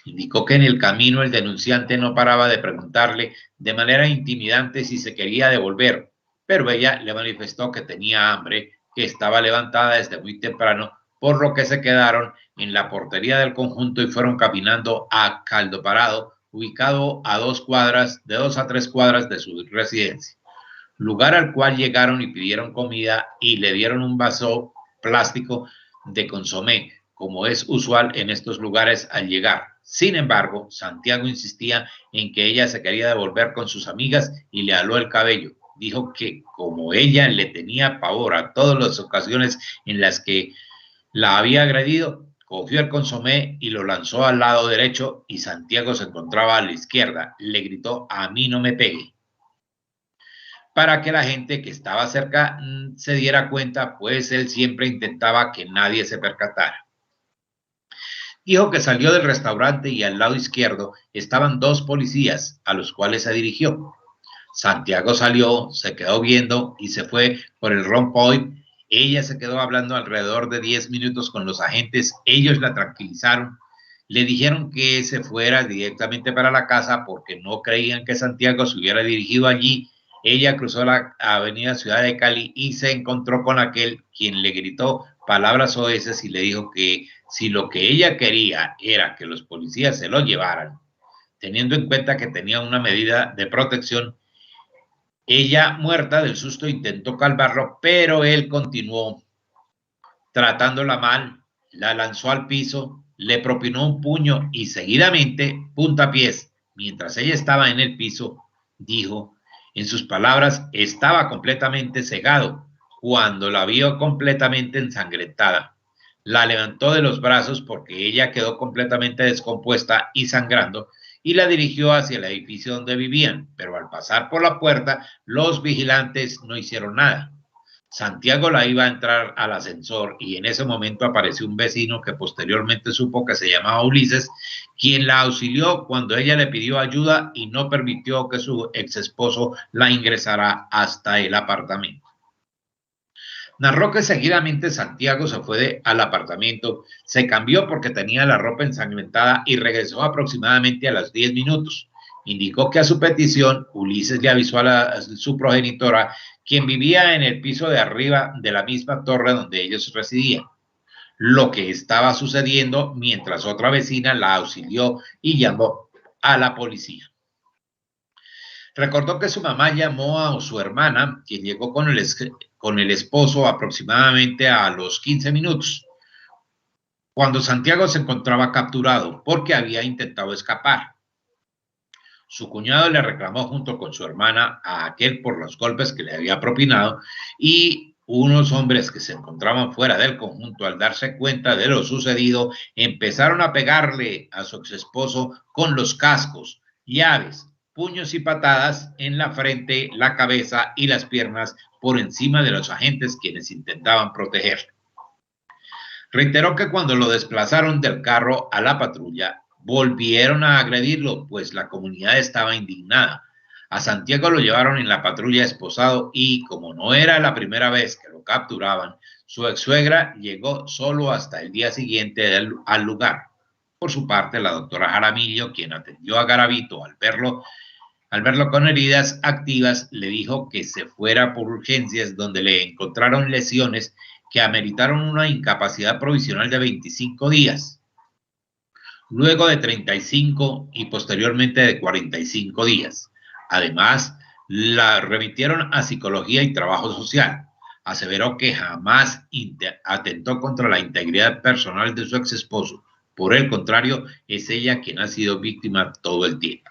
Indicó que en el camino el denunciante no paraba de preguntarle de manera intimidante si se quería devolver, pero ella le manifestó que tenía hambre, que estaba levantada desde muy temprano, por lo que se quedaron en la portería del conjunto y fueron caminando a Caldo Parado, ubicado a 2 a 3 cuadras de su residencia, lugar al cual llegaron y pidieron comida y le dieron un vaso plástico de consomé, como es usual en estos lugares al llegar. Sin embargo, Santiago insistía en que ella se quería devolver con sus amigas y le aló el cabello. Dijo que como ella le tenía pavor a todas las ocasiones en las que la había agredido, cogió el consomé y lo lanzó al lado derecho y Santiago se encontraba a la izquierda. Le gritó, a mí no me pegue, para que la gente que estaba cerca se diera cuenta, pues él siempre intentaba que nadie se percatara. Dijo que salió del restaurante y al lado izquierdo estaban 2 policías a los cuales se dirigió. Santiago salió, se quedó viendo y se fue por el rompoint. Ella se quedó hablando alrededor de 10 minutos con los agentes. Ellos la tranquilizaron, le dijeron que se fuera directamente para la casa porque no creían que Santiago se hubiera dirigido allí. Ella cruzó la avenida Ciudad de Cali y se encontró con aquel quien le gritó palabras soeces y le dijo que si lo que ella quería era que los policías se lo llevaran, teniendo en cuenta que tenía una medida de protección, ella, muerta del susto, intentó calmarlo, pero él continuó tratándola mal, la lanzó al piso, le propinó un puño y seguidamente, puntapiés, mientras ella estaba en el piso, dijo, en sus palabras, estaba completamente cegado cuando la vio completamente ensangrentada. La levantó de los brazos porque ella quedó completamente descompuesta y sangrando y la dirigió hacia el edificio donde vivían, pero al pasar por la puerta, los vigilantes no hicieron nada. Santiago la iba a entrar al ascensor y en ese momento apareció un vecino que posteriormente supo que se llamaba Ulises, quien la auxilió cuando ella le pidió ayuda y no permitió que su ex esposo la ingresara hasta el apartamento. Narró que seguidamente Santiago se fue al apartamento, se cambió porque tenía la ropa ensangrentada y regresó aproximadamente a los 10 minutos. Indicó que a su petición, Ulises le avisó a su progenitora, quien vivía en el piso de arriba de la misma torre donde ellos residían, lo que estaba sucediendo mientras otra vecina la auxilió y llamó a la policía. Recordó que su mamá llamó a su hermana, quien llegó con el esposo aproximadamente a los 15 minutos, cuando Santiago se encontraba capturado porque había intentado escapar. Su cuñado le reclamó junto con su hermana a aquel por los golpes que le había propinado y unos hombres que se encontraban fuera del conjunto, al darse cuenta de lo sucedido, empezaron a pegarle a su exesposo con los cascos, llaves, puños y patadas en la frente, la cabeza y las piernas por encima de los agentes quienes intentaban protegerle. Reiteró que cuando lo desplazaron del carro a la patrulla, volvieron a agredirlo, pues la comunidad estaba indignada. A Santiago lo llevaron en la patrulla esposado y, como no era la primera vez que lo capturaban, su ex-suegra llegó solo hasta el día siguiente al lugar. Por su parte, la doctora Jaramillo, quien atendió a Garavito al verlo con heridas activas, le dijo que se fuera por urgencias, donde le encontraron lesiones que ameritaron una incapacidad provisional de 25 días, luego de 35 y posteriormente de 45 días. Además, la remitieron a psicología y trabajo social. Aseveró que jamás atentó contra la integridad personal de su ex esposo. Por el contrario, es ella quien ha sido víctima todo el tiempo.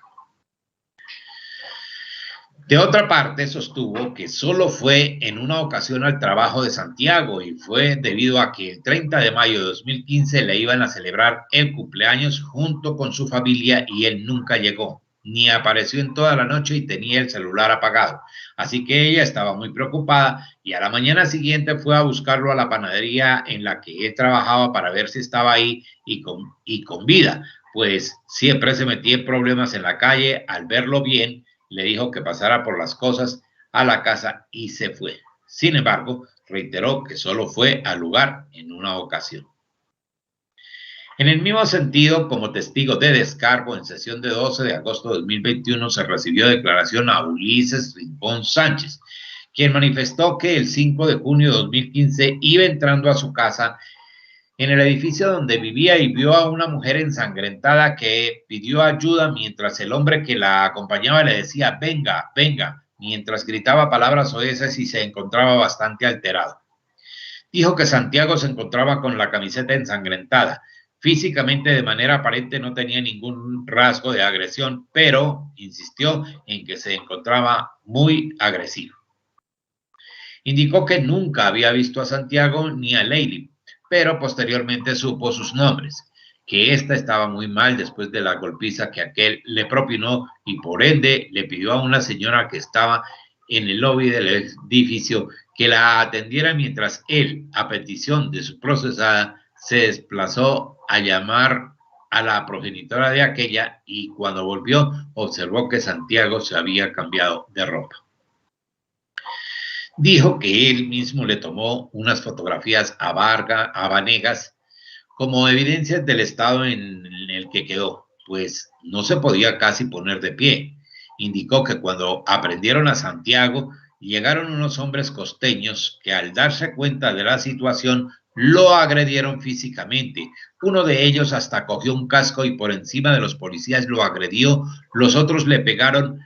De otra parte, sostuvo que solo fue en una ocasión al trabajo de Santiago y fue debido a que el 30 de mayo de 2015 le iban a celebrar el cumpleaños junto con su familia y él nunca llegó, ni apareció en toda la noche y tenía el celular apagado. Así que ella estaba muy preocupada y a la mañana siguiente fue a buscarlo a la panadería en la que él trabajaba para ver si estaba ahí y con vida, pues siempre se metía en problemas en la calle. Al verlo bien, le dijo que pasara por las cosas a la casa y se fue. Sin embargo, reiteró que solo fue al lugar en una ocasión. En el mismo sentido, como testigo de descargo, en sesión de 12 de agosto de 2021 se recibió declaración a Ulises Rincón Sánchez, quien manifestó que el 5 de junio de 2015 iba entrando a su casa en el edificio donde vivía y vio a una mujer ensangrentada que pidió ayuda mientras el hombre que la acompañaba le decía venga, venga, mientras gritaba palabras soeces y se encontraba bastante alterado. Dijo que Santiago se encontraba con la camiseta ensangrentada. Físicamente, de manera aparente, no tenía ningún rasgo de agresión, pero insistió en que se encontraba muy agresivo. Indicó que nunca había visto a Santiago ni a Leili, pero posteriormente supo sus nombres, que ésta estaba muy mal después de la golpiza que aquel le propinó y por ende le pidió a una señora que estaba en el lobby del edificio que la atendiera mientras él, a petición de su procesada, se desplazó a llamar a la progenitora de aquella y cuando volvió observó que Santiago se había cambiado de ropa. Dijo que él mismo le tomó unas fotografías a Vanegas como evidencias del estado en el que quedó, pues no se podía casi poner de pie. Indicó que cuando aprendieron a Santiago, llegaron unos hombres costeños que al darse cuenta de la situación lo agredieron físicamente. Uno de ellos hasta cogió un casco y por encima de los policías lo agredió. Los otros le pegaron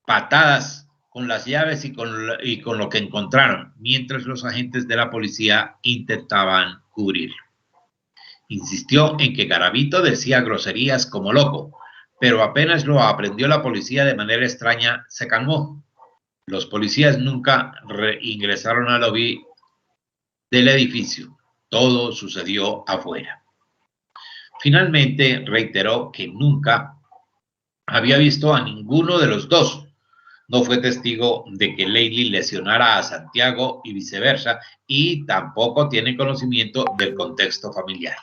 patadas con las llaves y con lo que encontraron, mientras los agentes de la policía intentaban cubrirlo. Insistió en que Garavito decía groserías como loco, pero apenas lo aprendió la policía de manera extraña, se calmó. Los policías nunca ingresaron al lobby del edificio. Todo sucedió afuera. Finalmente reiteró que nunca había visto a ninguno de los dos. No fue testigo de que Leili lesionara a Santiago y viceversa, y tampoco tiene conocimiento del contexto familiar.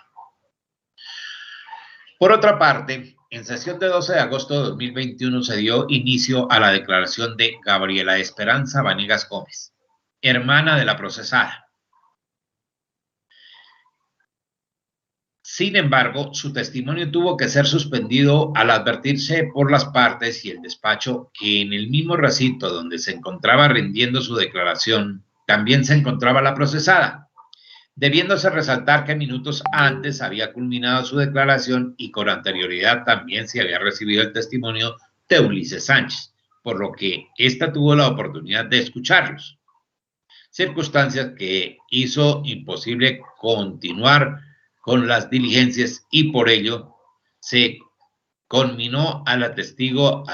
Por otra parte, en sesión de 12 de agosto de 2021 se dio inicio a la declaración de Gabriela Esperanza Vanegas Gómez, hermana de la procesada. Sin embargo, su testimonio tuvo que ser suspendido al advertirse por las partes y el despacho que en el mismo recinto donde se encontraba rindiendo su declaración también se encontraba la procesada, debiéndose resaltar que minutos antes había culminado su declaración y con anterioridad también se había recibido el testimonio de Ulises Sánchez, por lo que ésta tuvo la oportunidad de escucharlos. Circunstancias que hizo imposible continuar con las diligencias y por ello se conminó a la testigo a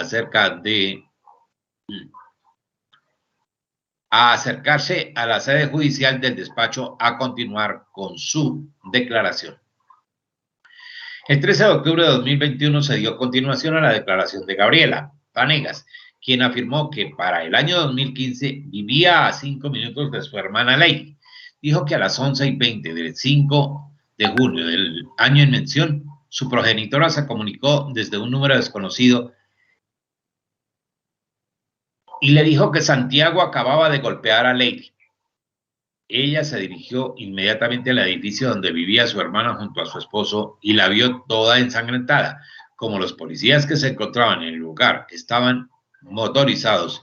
acercarse a la sede judicial del despacho a continuar con su declaración. El 13 de octubre de 2021 se dio continuación a la declaración de Gabriela Vanegas, quien afirmó que para el año 2015 vivía a 5 minutos de su hermana Leili. dijo que a las 11:20 del 5 de junio del año en mención, su progenitora se comunicó desde un número desconocido y le dijo que Santiago acababa de golpear a Lady. Ella se dirigió inmediatamente al edificio donde vivía su hermana junto a su esposo y la vio toda ensangrentada. Como los policías que se encontraban en el lugar estaban motorizados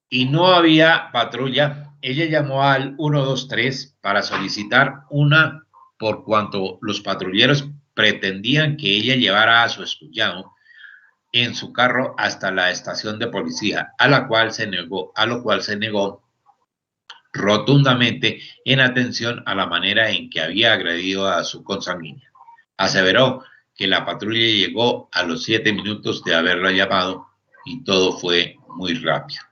y no había patrulla, ella llamó al 123 para solicitar una, por cuanto los patrulleros pretendían que ella llevara a su esposo en su carro hasta la estación de policía, a lo cual se negó rotundamente en atención a la manera en que había agredido a su consanguínea. Aseveró que la patrulla llegó a los 7 minutos de haberla llamado y todo fue muy rápido.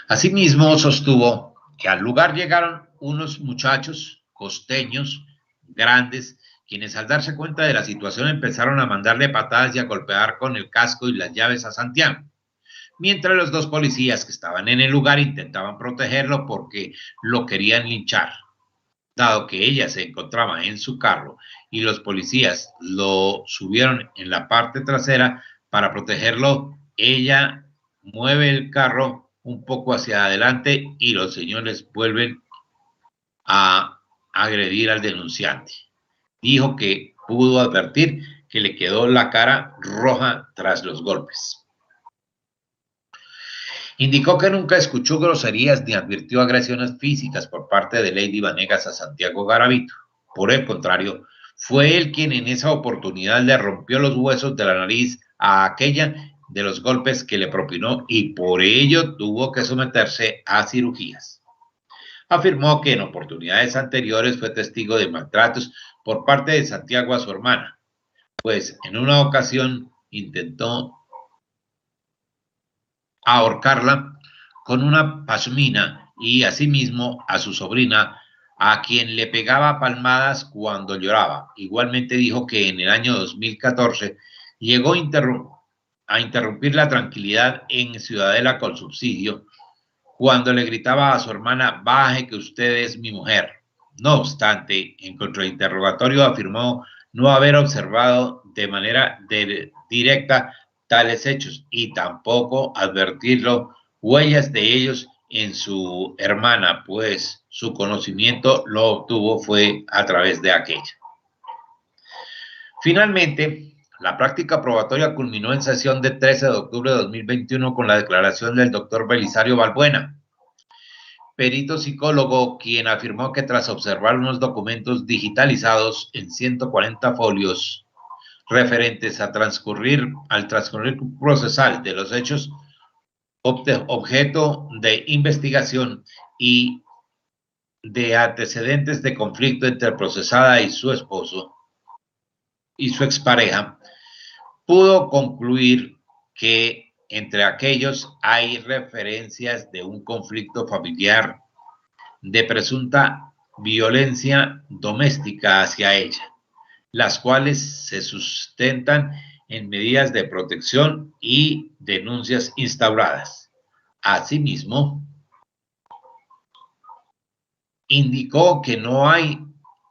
Asimismo, sostuvo que al lugar llegaron unos muchachos costeños grandes, quienes al darse cuenta de la situación empezaron a mandarle patadas y a golpear con el casco y las llaves a Santiago, mientras los dos policías que estaban en el lugar intentaban protegerlo porque lo querían linchar. Dado que ella se encontraba en su carro y los policías lo subieron en la parte trasera para protegerlo, ella mueve el carro un poco hacia adelante y los señores vuelven a agredir al denunciante. Dijo que pudo advertir que le quedó la cara roja tras los golpes. Indicó que nunca escuchó groserías ni advirtió agresiones físicas por parte de Lady Vanegas a Santiago Garavito. Por el contrario, fue él quien en esa oportunidad le rompió los huesos de la nariz a aquella de los golpes que le propinó y por ello tuvo que someterse a cirugías. Afirmó que en oportunidades anteriores fue testigo de maltratos por parte de Santiago a su hermana, pues en una ocasión intentó ahorcarla con una pashmina y asimismo a su sobrina, a quien le pegaba palmadas cuando lloraba. Igualmente dijo que en el año 2014 llegó a interrumpir la tranquilidad en Ciudadela con subsidio cuando le gritaba a su hermana: baje que usted es mi mujer. No obstante, en contrainterrogatorio afirmó no haber observado de manera directa tales hechos y tampoco advertirlo huellas de ellos en su hermana, pues su conocimiento lo obtuvo fue a través de aquella. Finalmente, la práctica probatoria culminó en sesión de 13 de octubre de 2021 con la declaración del doctor Belisario Balbuena, perito psicólogo, quien afirmó que tras observar unos documentos digitalizados en 140 folios referentes al transcurrir procesal de los hechos objeto de investigación y de antecedentes de conflicto entre procesada y su esposo y su expareja, pudo concluir que entre aquellos hay referencias de un conflicto familiar de presunta violencia doméstica hacia ella, las cuales se sustentan en medidas de protección y denuncias instauradas. Asimismo, indicó que no hay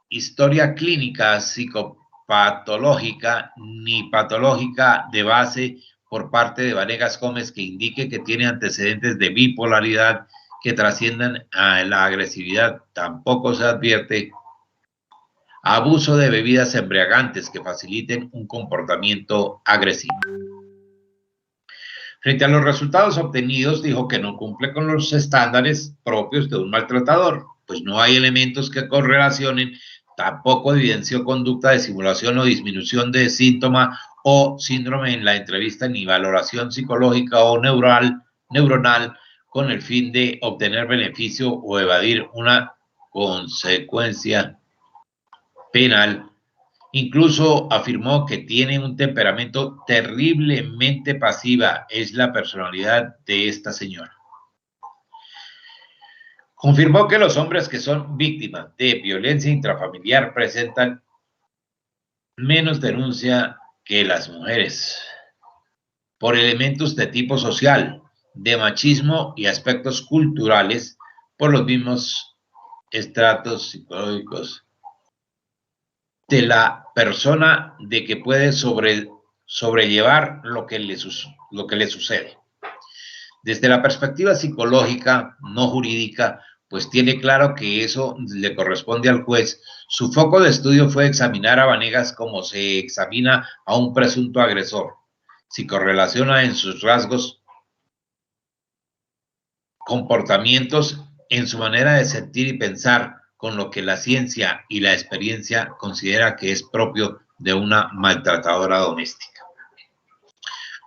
historia clínica psicopatológica ni patológica de base por parte de Vanegas Gómez que indique que tiene antecedentes de bipolaridad que trasciendan a la agresividad. Tampoco se advierte abuso de bebidas embriagantes que faciliten un comportamiento agresivo. Frente a los resultados obtenidos, dijo que no cumple con los estándares propios de un maltratador, pues no hay elementos que correlacionen, tampoco evidenció conducta de simulación o disminución de síntoma o síndrome en la entrevista ni valoración psicológica o neuronal con el fin de obtener beneficio o evadir una consecuencia penal. Incluso afirmó que tiene un temperamento terriblemente pasiva, es la personalidad de esta señora. Confirmó que los hombres que son víctimas de violencia intrafamiliar presentan menos denuncia que las mujeres por elementos de tipo social, de machismo y aspectos culturales, por los mismos estratos psicológicos de la persona, de que puede sobrellevar lo que le sucede. Desde la perspectiva psicológica, no jurídica, pues tiene claro que eso le corresponde al juez. Su foco de estudio fue examinar a Vanegas como se examina a un presunto agresor, si correlaciona en sus rasgos, comportamientos, en su manera de sentir y pensar con lo que la ciencia y la experiencia considera que es propio de una maltratadora doméstica.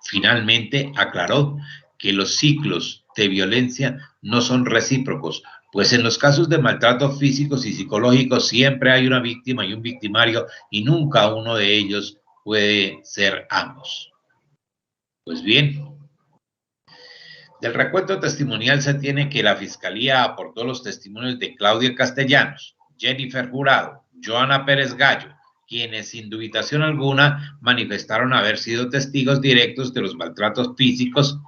Finalmente, aclaró que los ciclos de violencia no son recíprocos, pues en los casos de maltratos físicos y psicológicos siempre hay una víctima y un victimario y nunca uno de ellos puede ser ambos. Pues bien, del recuento testimonial se tiene que la Fiscalía aportó los testimonios de Claudia Castellanos, Jennifer Jurado, Joana Pérez Gallo, quienes sin dubitación alguna manifestaron haber sido testigos directos de los maltratos físicos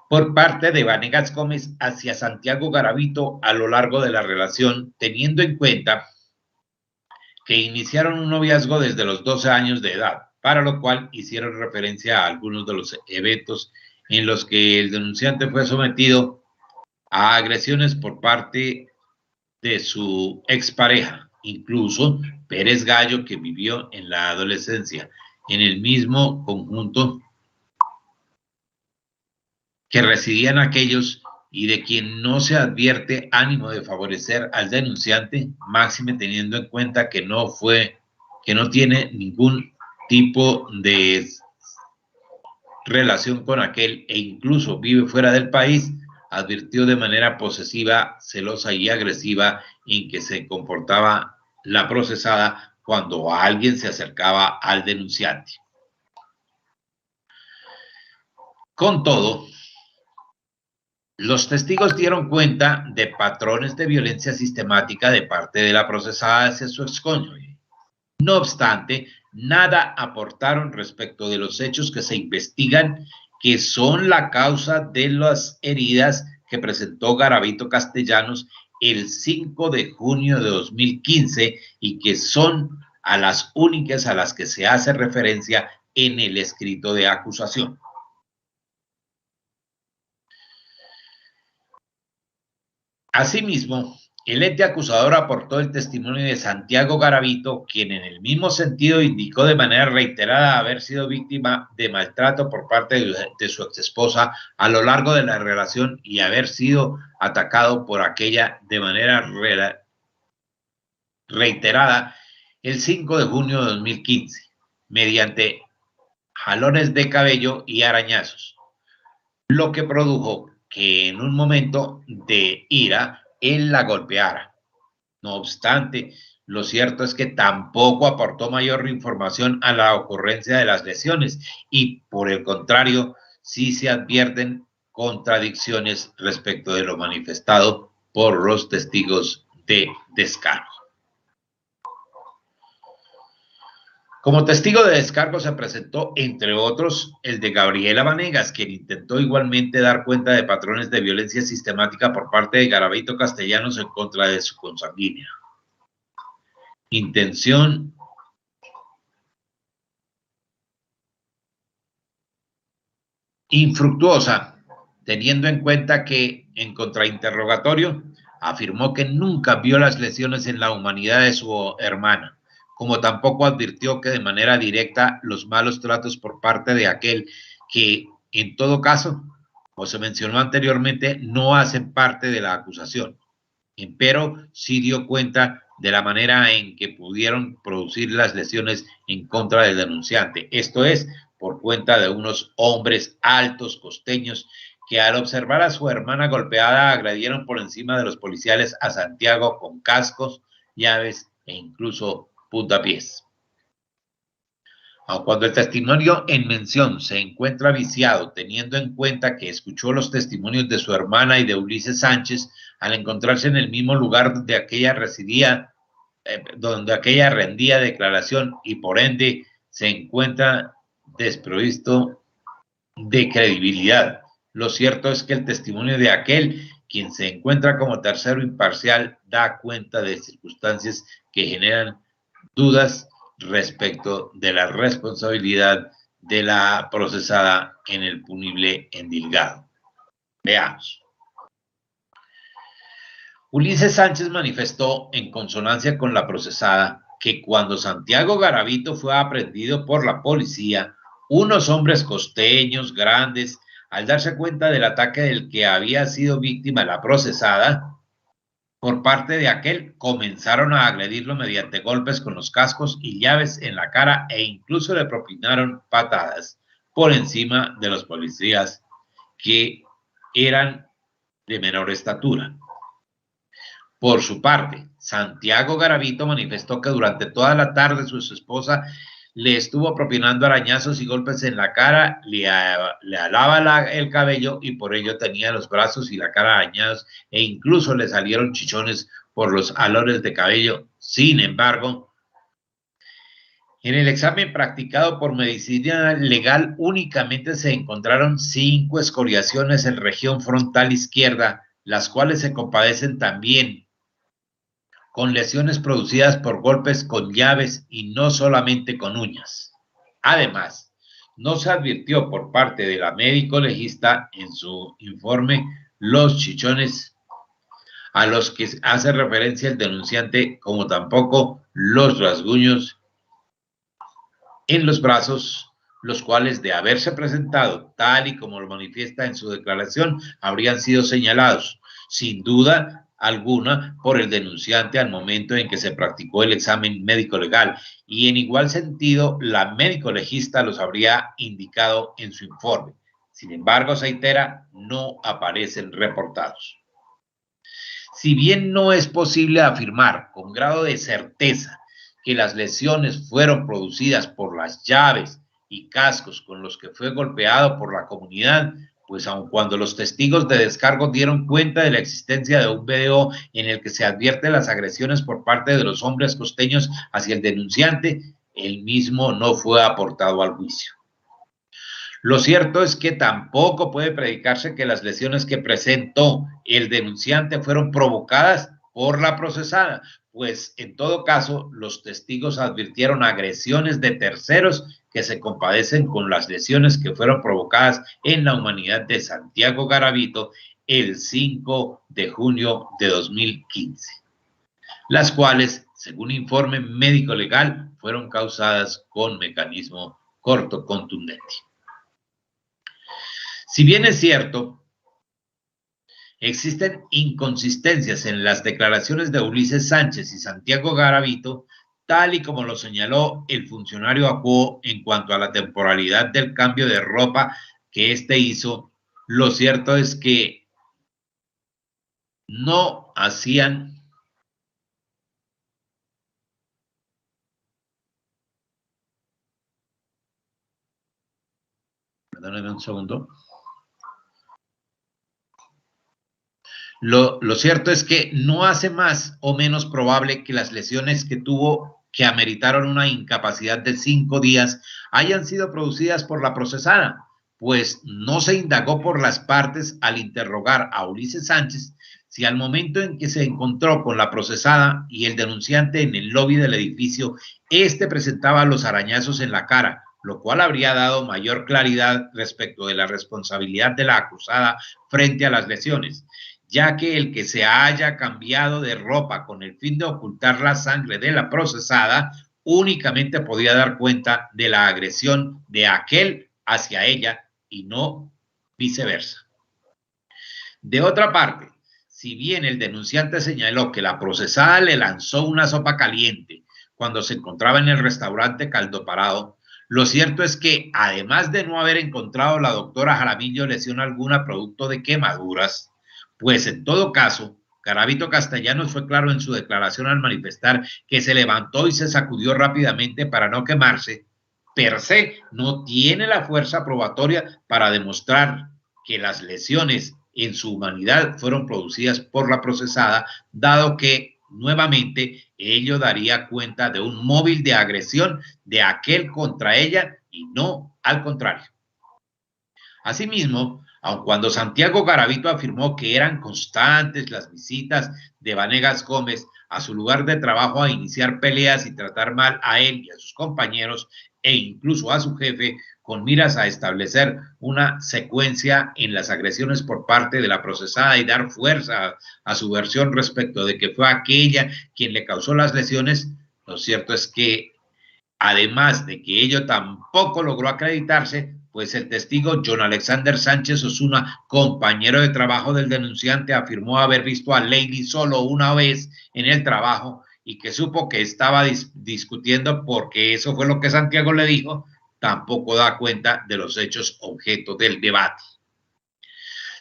por parte de Vanegas Gómez hacia Santiago Garavito a lo largo de la relación, teniendo en cuenta que iniciaron un noviazgo desde los 12 años de edad, para lo cual hicieron referencia a algunos de los eventos en los que el denunciante fue sometido a agresiones por parte de su expareja, incluso Pérez Gallo, que vivió en la adolescencia en el mismo conjunto que residían aquellos y de quien no se advierte ánimo de favorecer al denunciante, máxime teniendo en cuenta que no tiene ningún tipo de relación con aquel e incluso vive fuera del país, advirtió de manera posesiva, celosa y agresiva en que se comportaba la procesada cuando alguien se acercaba al denunciante. Con todo, los testigos dieron cuenta de patrones de violencia sistemática de parte de la procesada hacia su excónyuge. No obstante, nada aportaron respecto de los hechos que se investigan, que son la causa de las heridas que presentó Garavito Castellanos el 5 de junio de 2015 y que son a las únicas a las que se hace referencia en el escrito de acusación. Asimismo, el ente acusador aportó el testimonio de Santiago Garavito, quien en el mismo sentido indicó de manera reiterada haber sido víctima de maltrato por parte de su exesposa a lo largo de la relación y haber sido atacado por aquella de manera reiterada el 5 de junio de 2015, mediante jalones de cabello y arañazos, lo que produjo que en un momento de ira él la golpeara. No obstante, lo cierto es que tampoco aportó mayor información a la ocurrencia de las lesiones y, por el contrario, sí se advierten contradicciones respecto de lo manifestado por los testigos de descargo. Como testigo de descargo se presentó, entre otros, el de Gabriela Vanegas, quien intentó igualmente dar cuenta de patrones de violencia sistemática por parte de Garavito Castellanos en contra de su consanguínea. Intención infructuosa, teniendo en cuenta que, en contrainterrogatorio, afirmó que nunca vio las lesiones en la humanidad de su hermana, como tampoco advirtió que de manera directa los malos tratos por parte de aquel que, en todo caso, como se mencionó anteriormente, no hacen parte de la acusación. Empero, sí dio cuenta de la manera en que pudieron producir las lesiones en contra del denunciante. Esto es, por cuenta de unos hombres altos, costeños, que al observar a su hermana golpeada agredieron por encima de los policiales a Santiago con cascos, llaves e incluso puntapiés. Aun cuando el testimonio en mención se encuentra viciado, teniendo en cuenta que escuchó los testimonios de su hermana y de Ulises Sánchez, al encontrarse en el mismo lugar donde aquella residía, donde aquella rendía declaración y por ende se encuentra desprovisto de credibilidad. Lo cierto es que el testimonio de aquel quien se encuentra como tercero imparcial, da cuenta de circunstancias que generan dudas respecto de la responsabilidad de la procesada en el punible endilgado. Veamos. Ulises Sánchez manifestó en consonancia con la procesada que cuando Santiago Garavito fue aprehendido por la policía, unos hombres costeños grandes, al darse cuenta del ataque del que había sido víctima la procesada, por parte de aquel, comenzaron a agredirlo mediante golpes con los cascos y llaves en la cara e incluso le propinaron patadas por encima de los policías que eran de menor estatura. Por su parte, Santiago Garavito manifestó que durante toda la tarde su esposa le estuvo propinando arañazos y golpes en la cara, le alaba el cabello y por ello tenía los brazos y la cara arañados e incluso le salieron chichones por los alones de cabello. Sin embargo, en el examen practicado por medicina legal únicamente se encontraron 5 escoriaciones en región frontal izquierda, las cuales se compadecen también con lesiones producidas por golpes con llaves y no solamente con uñas. Además, no se advirtió por parte de la médico legista en su informe los chichones a los que hace referencia el denunciante, como tampoco los rasguños en los brazos, los cuales, de haberse presentado tal y como lo manifiesta en su declaración, habrían sido señalados, sin duda alguna, por el denunciante al momento en que se practicó el examen médico legal, y en igual sentido la médico legista los habría indicado en su informe. Sin embargo, se reitera, no aparecen reportados. Si bien no es posible afirmar con grado de certeza que las lesiones fueron producidas por las llaves y cascos con los que fue golpeado por la comunidad, pues aun cuando los testigos de descargo dieron cuenta de la existencia de un video en el que se advierte las agresiones por parte de los hombres costeños hacia el denunciante, el mismo no fue aportado al juicio. Lo cierto es que tampoco puede predicarse que las lesiones que presentó el denunciante fueron provocadas por la procesada, pues en todo caso los testigos advirtieron agresiones de terceros que se compadecen con las lesiones que fueron provocadas en la humanidad de Santiago Garavito el 5 de junio de 2015, las cuales, según informe médico legal, fueron causadas con mecanismo corto contundente. Si bien es cierto, existen inconsistencias en las declaraciones de Ulises Sánchez y Santiago Garavito, tal y como lo señaló el funcionario ACUO en cuanto a la temporalidad del cambio de ropa que éste hizo, lo cierto es que no hacían perdónenme un segundo. Lo cierto es que no hace más o menos probable que las lesiones que tuvo que ameritaron una incapacidad de 5 días hayan sido producidas por la procesada, pues no se indagó por las partes al interrogar a Ulises Sánchez si al momento en que se encontró con la procesada y el denunciante en el lobby del edificio, éste presentaba los arañazos en la cara, lo cual habría dado mayor claridad respecto de la responsabilidad de la acusada frente a las lesiones, ya que el que se haya cambiado de ropa con el fin de ocultar la sangre de la procesada únicamente podía dar cuenta de la agresión de aquel hacia ella y no viceversa. De otra parte, si bien el denunciante señaló que la procesada le lanzó una sopa caliente cuando se encontraba en el restaurante Caldo Parado, lo cierto es que, además de no haber encontrado la doctora Jaramillo lesión alguna producto de quemaduras, pues en todo caso, Garavito Castellanos fue claro en su declaración al manifestar que se levantó y se sacudió rápidamente para no quemarse, per se no tiene la fuerza probatoria para demostrar que las lesiones en su humanidad fueron producidas por la procesada, dado que, nuevamente, ello daría cuenta de un móvil de agresión de aquel contra ella y no al contrario. Asimismo, Aun cuando Santiago Garavito afirmó que eran constantes las visitas de Vanegas Gómez a su lugar de trabajo a iniciar peleas y tratar mal a él y a sus compañeros e incluso a su jefe con miras a establecer una secuencia en las agresiones por parte de la procesada y dar fuerza a su versión respecto de que fue aquella quien le causó las lesiones, lo cierto es que además de que ello tampoco logró acreditarse, pues el testigo John Alexander Sánchez Osuna, compañero de trabajo del denunciante, afirmó haber visto a Lady solo una vez en el trabajo y que supo que estaba discutiendo porque eso fue lo que Santiago le dijo, tampoco da cuenta de los hechos objeto del debate.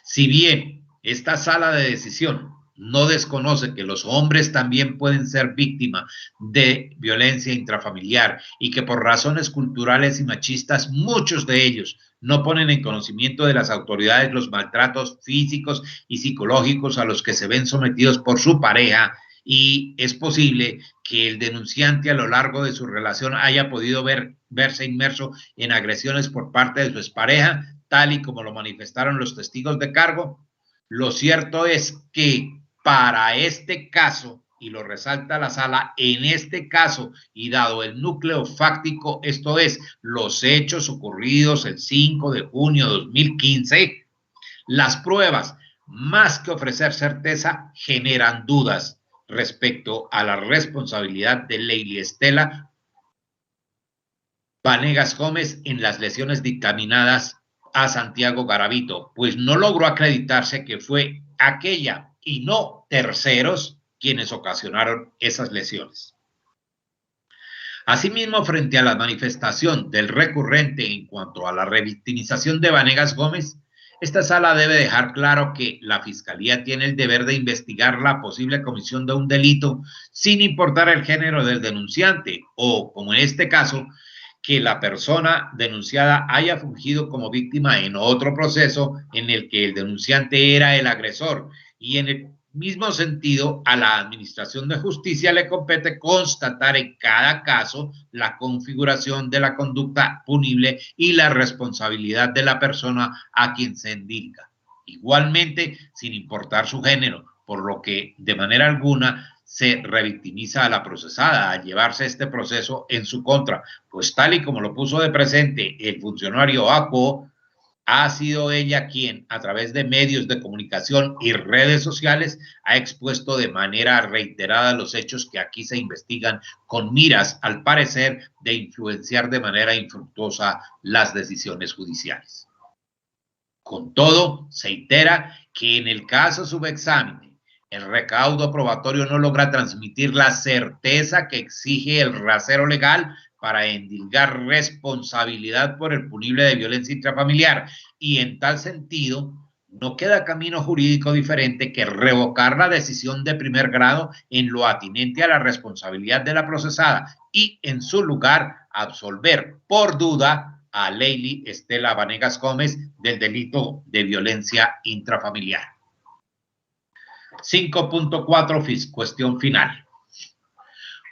Si bien esta sala de decisión no desconoce que los hombres también pueden ser víctimas de violencia intrafamiliar y que por razones culturales y machistas muchos de ellos no ponen en conocimiento de las autoridades los maltratos físicos y psicológicos a los que se ven sometidos por su pareja, y es posible que el denunciante a lo largo de su relación haya podido verse inmerso en agresiones por parte de su expareja, tal y como lo manifestaron los testigos de cargo. Lo cierto es que para este caso, y lo resalta la sala, en este caso y dado el núcleo fáctico, esto es, los hechos ocurridos el 5 de junio de 2015, las pruebas, más que ofrecer certeza, generan dudas respecto a la responsabilidad de Lady Estela Vanegas Gómez en las lesiones dictaminadas a Santiago Garavito, pues no logró acreditarse que fue aquella y no terceros quienes ocasionaron esas lesiones. Asimismo, frente a la manifestación del recurrente en cuanto a la revictimización de Vanegas Gómez, esta sala debe dejar claro que la Fiscalía tiene el deber de investigar la posible comisión de un delito sin importar el género del denunciante o, como en este caso, que la persona denunciada haya fungido como víctima en otro proceso en el que el denunciante era el agresor, y en el mismo sentido a la Administración de Justicia le compete constatar en cada caso la configuración de la conducta punible y la responsabilidad de la persona a quien se indica, igualmente sin importar su género, por lo que de manera alguna se revictimiza a la procesada al llevarse este proceso en su contra, pues tal y como lo puso de presente el funcionario ACO, ha sido ella quien, a través de medios de comunicación y redes sociales, ha expuesto de manera reiterada los hechos que aquí se investigan con miras, al parecer, de influenciar de manera infructuosa las decisiones judiciales. Con todo, se itera que en el caso subexamen, el recaudo probatorio no logra transmitir la certeza que exige el rasero legal para endilgar responsabilidad por el punible de violencia intrafamiliar, y en tal sentido no queda camino jurídico diferente que revocar la decisión de primer grado en lo atinente a la responsabilidad de la procesada y en su lugar absolver por duda a Lady Estela Vanegas Gómez del delito de violencia intrafamiliar. 5.4 cuestión final.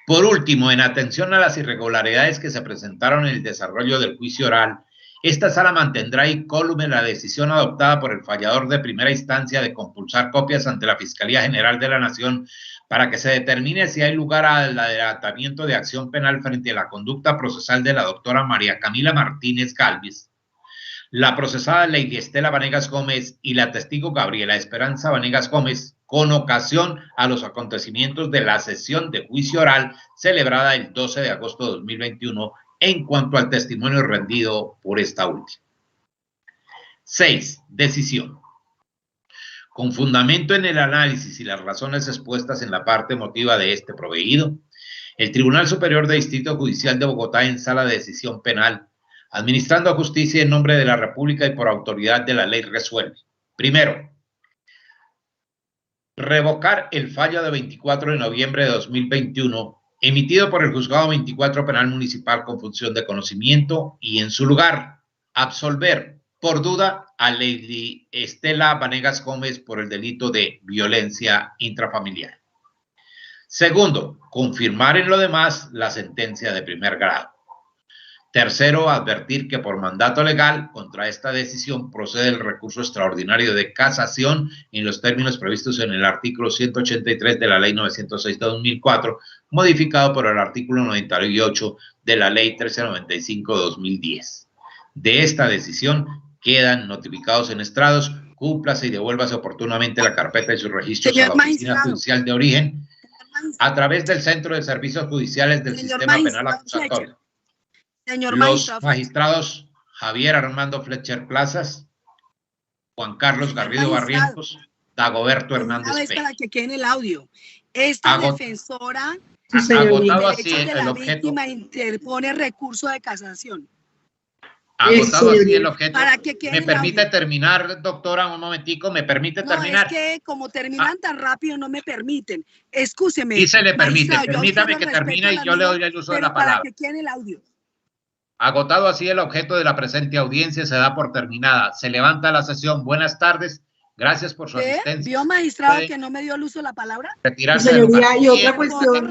Por último, en atención a las irregularidades que se presentaron en el desarrollo del juicio oral, esta sala mantendrá incólume la decisión adoptada por el fallador de primera instancia de compulsar copias ante la Fiscalía General de la Nación para que se determine si hay lugar al adelantamiento de acción penal frente a la conducta procesal de la doctora María Camila Martínez Galvis, la procesada Lady Estela Vanegas Gómez y la testigo Gabriela Esperanza Vanegas Gómez, con ocasión a los acontecimientos de la sesión de juicio oral celebrada el 12 de agosto de 2021 en cuanto al testimonio rendido por esta última. 6. Decisión. Con fundamento en el análisis y las razones expuestas en la parte motiva de este proveído, el Tribunal Superior de Distrito Judicial de Bogotá en sala de decisión penal, administrando justicia en nombre de la República y por autoridad de la ley, resuelve. Primero, revocar el fallo de 24 de noviembre de 2021 emitido por el Juzgado 24 Penal Municipal con función de conocimiento y en su lugar absolver por duda a Lady Estela Vanegas Gómez por el delito de violencia intrafamiliar. Segundo, confirmar en lo demás la sentencia de primer grado. Tercero, advertir que por mandato legal contra esta decisión procede el recurso extraordinario de casación en los términos previstos en el artículo 183 de la Ley 906 de 2004, modificado por el artículo 98 de la Ley 1395 de 2010. De esta decisión quedan notificados en estrados, cúmplase y devuélvase oportunamente la carpeta y sus registros a la Oficina Judicial de Origen a través del Centro de Servicios Judiciales del Sistema Penal Acusatorio. Los magistrados Javier Armando Fletcher Plazas, Juan Carlos Garrido Barrientos, Dagoberto Hernández Pérez. Para que quede en el audio. Esta defensora agotado así el objeto. Interpone recurso de casación. Agotado así el objeto. ¿Me permite terminar, doctora, un momentico? ¿Me permite terminar? Es que como terminan tan rápido no me permiten. Excúseme. Sí se le permite. Permítame que termine y yo le doy el uso de la palabra. Para que quede en el audio. Agotado así el objeto de la presente audiencia, se da por terminada. Se levanta la sesión. Buenas tardes. Gracias por su asistencia. ¿Vio, magistrado, que no me dio el uso de la palabra? Retirarse. Señoría, y otra cuestión.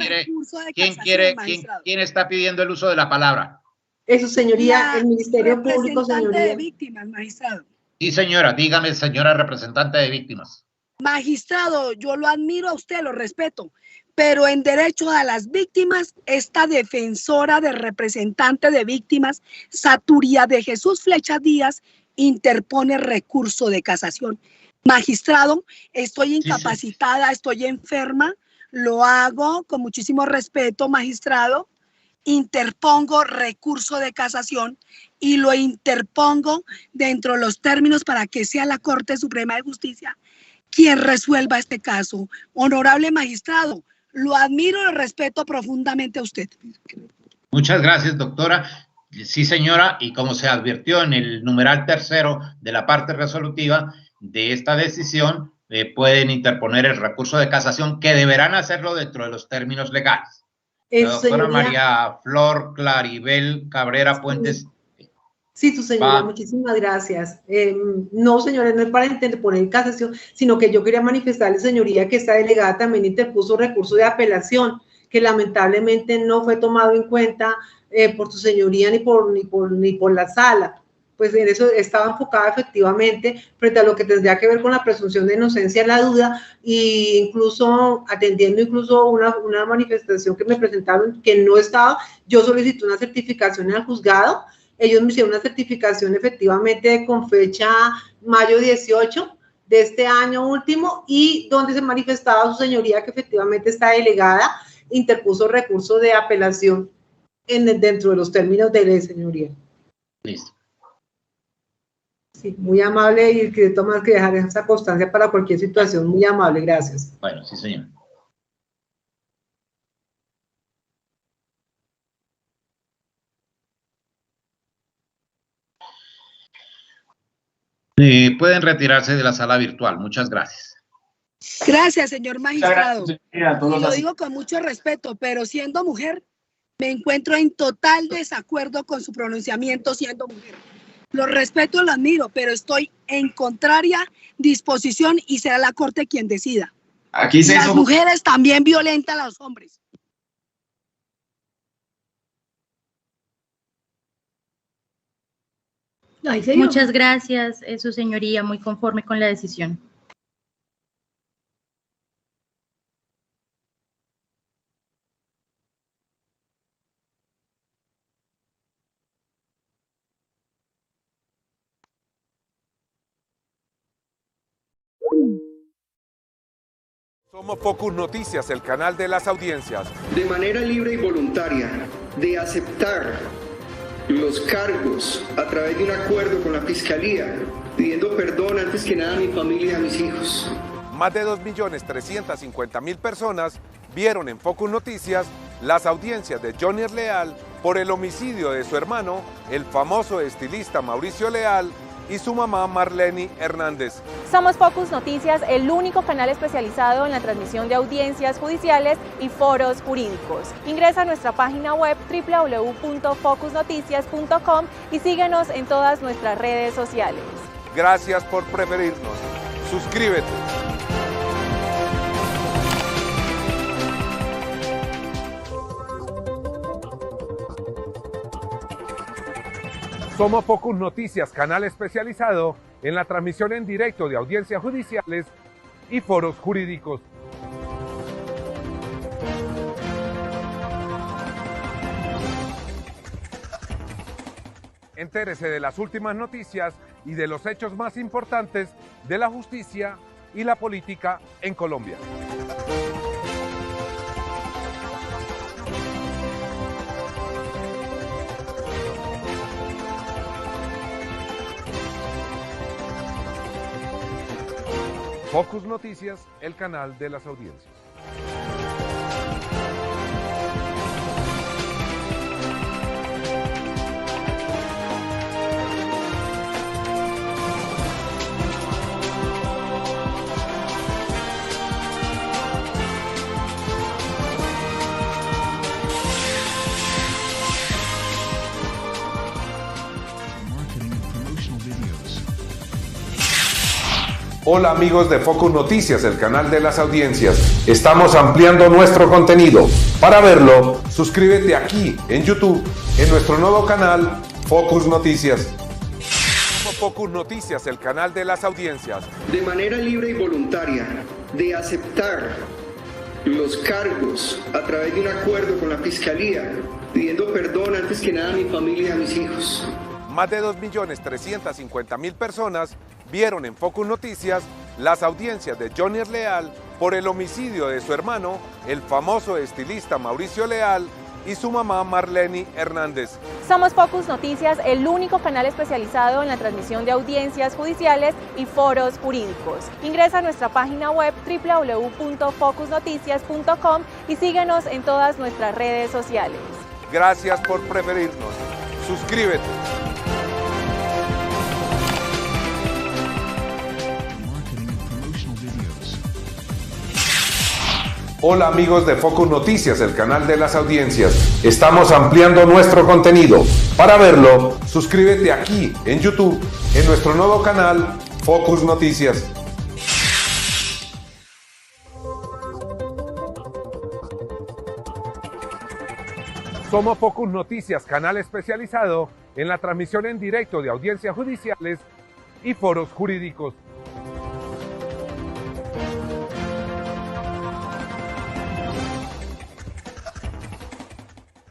¿Quién está pidiendo el uso de la palabra? Eso, señoría, el Ministerio Público, señoría. De víctimas, magistrado. Sí, señora. Dígame, señora representante de víctimas. Magistrado, yo lo admiro a usted, lo respeto. Pero en derecho a las víctimas, esta defensora de representante de víctimas, Saturia de Jesús Flecha Díaz, interpone recurso de casación. Magistrado, estoy incapacitada, estoy enferma, lo hago con muchísimo respeto, magistrado. Interpongo recurso de casación y lo interpongo dentro de los términos para que sea la Corte Suprema de Justicia quien resuelva este caso. Honorable magistrado, lo admiro y lo respeto profundamente a usted. Muchas gracias, doctora. Sí, señora, y como se advirtió en el numeral tercero de la parte resolutiva de esta decisión, pueden interponer el recurso de casación, que deberán hacerlo dentro de los términos legales. La doctora María Flor Claribel Cabrera Puentes. Sí, su señora, muchísimas gracias. No, señora, no es para interponer casación, sino que yo quería manifestarle, señoría, que esta delegada también interpuso recurso de apelación, que lamentablemente no fue tomado en cuenta por su señoría ni por la sala. Pues en eso estaba enfocada efectivamente frente a lo que tendría que ver con la presunción de inocencia, la duda, e incluso atendiendo incluso una manifestación que me presentaron que no estaba. Yo solicité una certificación en el juzgado, ellos me hicieron una certificación efectivamente con fecha mayo 18 de este año último, y donde se manifestaba su señoría que efectivamente esta delegada interpuso recurso de apelación dentro de los términos de ley, señoría. Listo. Sí, muy amable, y que más que dejar esa constancia para cualquier situación. Muy amable, gracias. Bueno, sí, señor. Pueden retirarse de la sala virtual. Muchas gracias. Gracias, señor magistrado. Y lo digo con mucho respeto, pero siendo mujer, me encuentro en total desacuerdo con su pronunciamiento siendo mujer. Lo respeto, lo admiro, pero estoy en contraria disposición y será la Corte quien decida. Aquí las mujeres también violentan a los hombres. Muchas gracias, su señoría, muy conforme con la decisión. Somos Focus Noticias, el canal de las audiencias. De manera libre y voluntaria, de aceptar los cargos a través de un acuerdo con la Fiscalía, pidiendo perdón antes que nada a mi familia y a mis hijos. Más de 2.350.000 personas vieron en Focus Noticias las audiencias de Johnny Leal por el homicidio de su hermano, el famoso estilista Mauricio Leal, y su mamá Marlene Hernández. Somos Focus Noticias, el único canal especializado en la transmisión de audiencias judiciales y foros jurídicos. Ingresa a nuestra página web www.focusnoticias.com y síguenos en todas nuestras redes sociales. Gracias por preferirnos. Suscríbete. Somos Focus Noticias, canal especializado en la transmisión en directo de audiencias judiciales y foros jurídicos. Entérese de las últimas noticias y de los hechos más importantes de la justicia y la política en Colombia. Focus Noticias, el canal de las audiencias. Hola amigos de Focus Noticias, el canal de las audiencias. Estamos ampliando nuestro contenido. Para verlo, suscríbete aquí en YouTube, en nuestro nuevo canal Focus Noticias. Focus Noticias, el canal de las audiencias. De manera libre y voluntaria, de aceptar los cargos a través de un acuerdo con la Fiscalía, pidiendo perdón antes que nada a mi familia y a mis hijos. Más de 2.350.000 personas vieron en Focus Noticias las audiencias de Johnny Leal por el homicidio de su hermano, el famoso estilista Mauricio Leal, y su mamá Marleny Hernández. Somos Focus Noticias, el único canal especializado en la transmisión de audiencias judiciales y foros jurídicos. Ingresa a nuestra página web www.focusnoticias.com y síguenos en todas nuestras redes sociales. Gracias por preferirnos. Suscríbete. Hola amigos de Focus Noticias, el canal de las audiencias. Estamos ampliando nuestro contenido. Para verlo, suscríbete aquí en YouTube, en nuestro nuevo canal Focus Noticias. Somos Focus Noticias, canal especializado en la transmisión en directo de audiencias judiciales y foros jurídicos.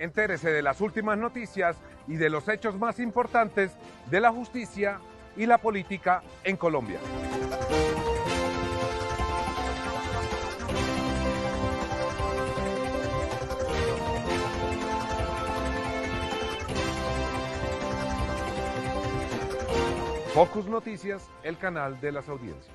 Entérese de las últimas noticias y de los hechos más importantes de la justicia y la política en Colombia. Focus Noticias, el canal de las audiencias.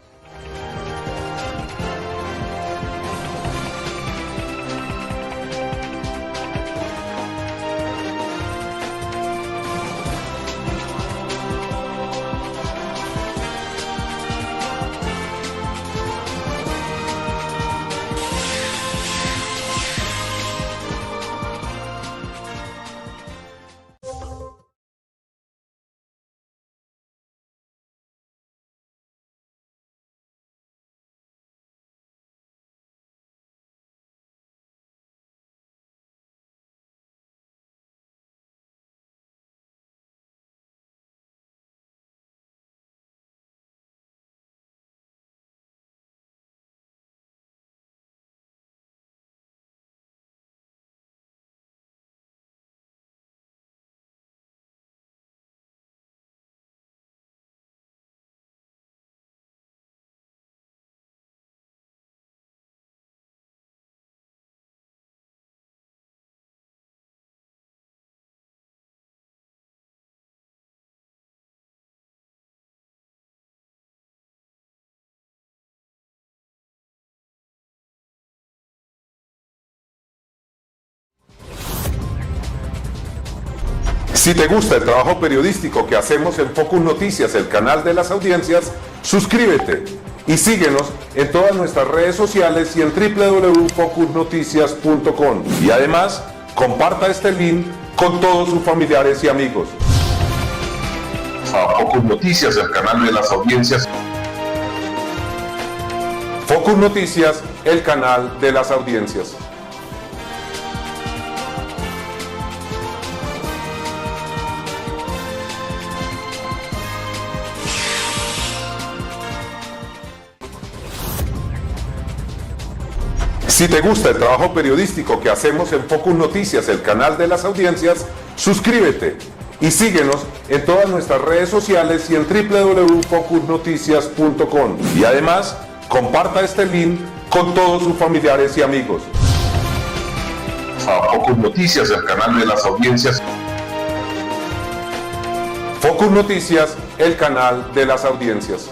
Si te gusta el trabajo periodístico que hacemos en Focus Noticias, el canal de las audiencias, suscríbete y síguenos en todas nuestras redes sociales y en www.focusnoticias.com. Y además, comparta este link con todos sus familiares y amigos. A Focus Noticias, el canal de las audiencias. Focus Noticias, el canal de las audiencias. Si te gusta el trabajo periodístico que hacemos en Focus Noticias, el canal de las audiencias, suscríbete y síguenos en todas nuestras redes sociales y en www.focusnoticias.com. Y además, comparta este link con todos sus familiares y amigos. A Focus Noticias, el canal de las audiencias. Focus Noticias, el canal de las audiencias.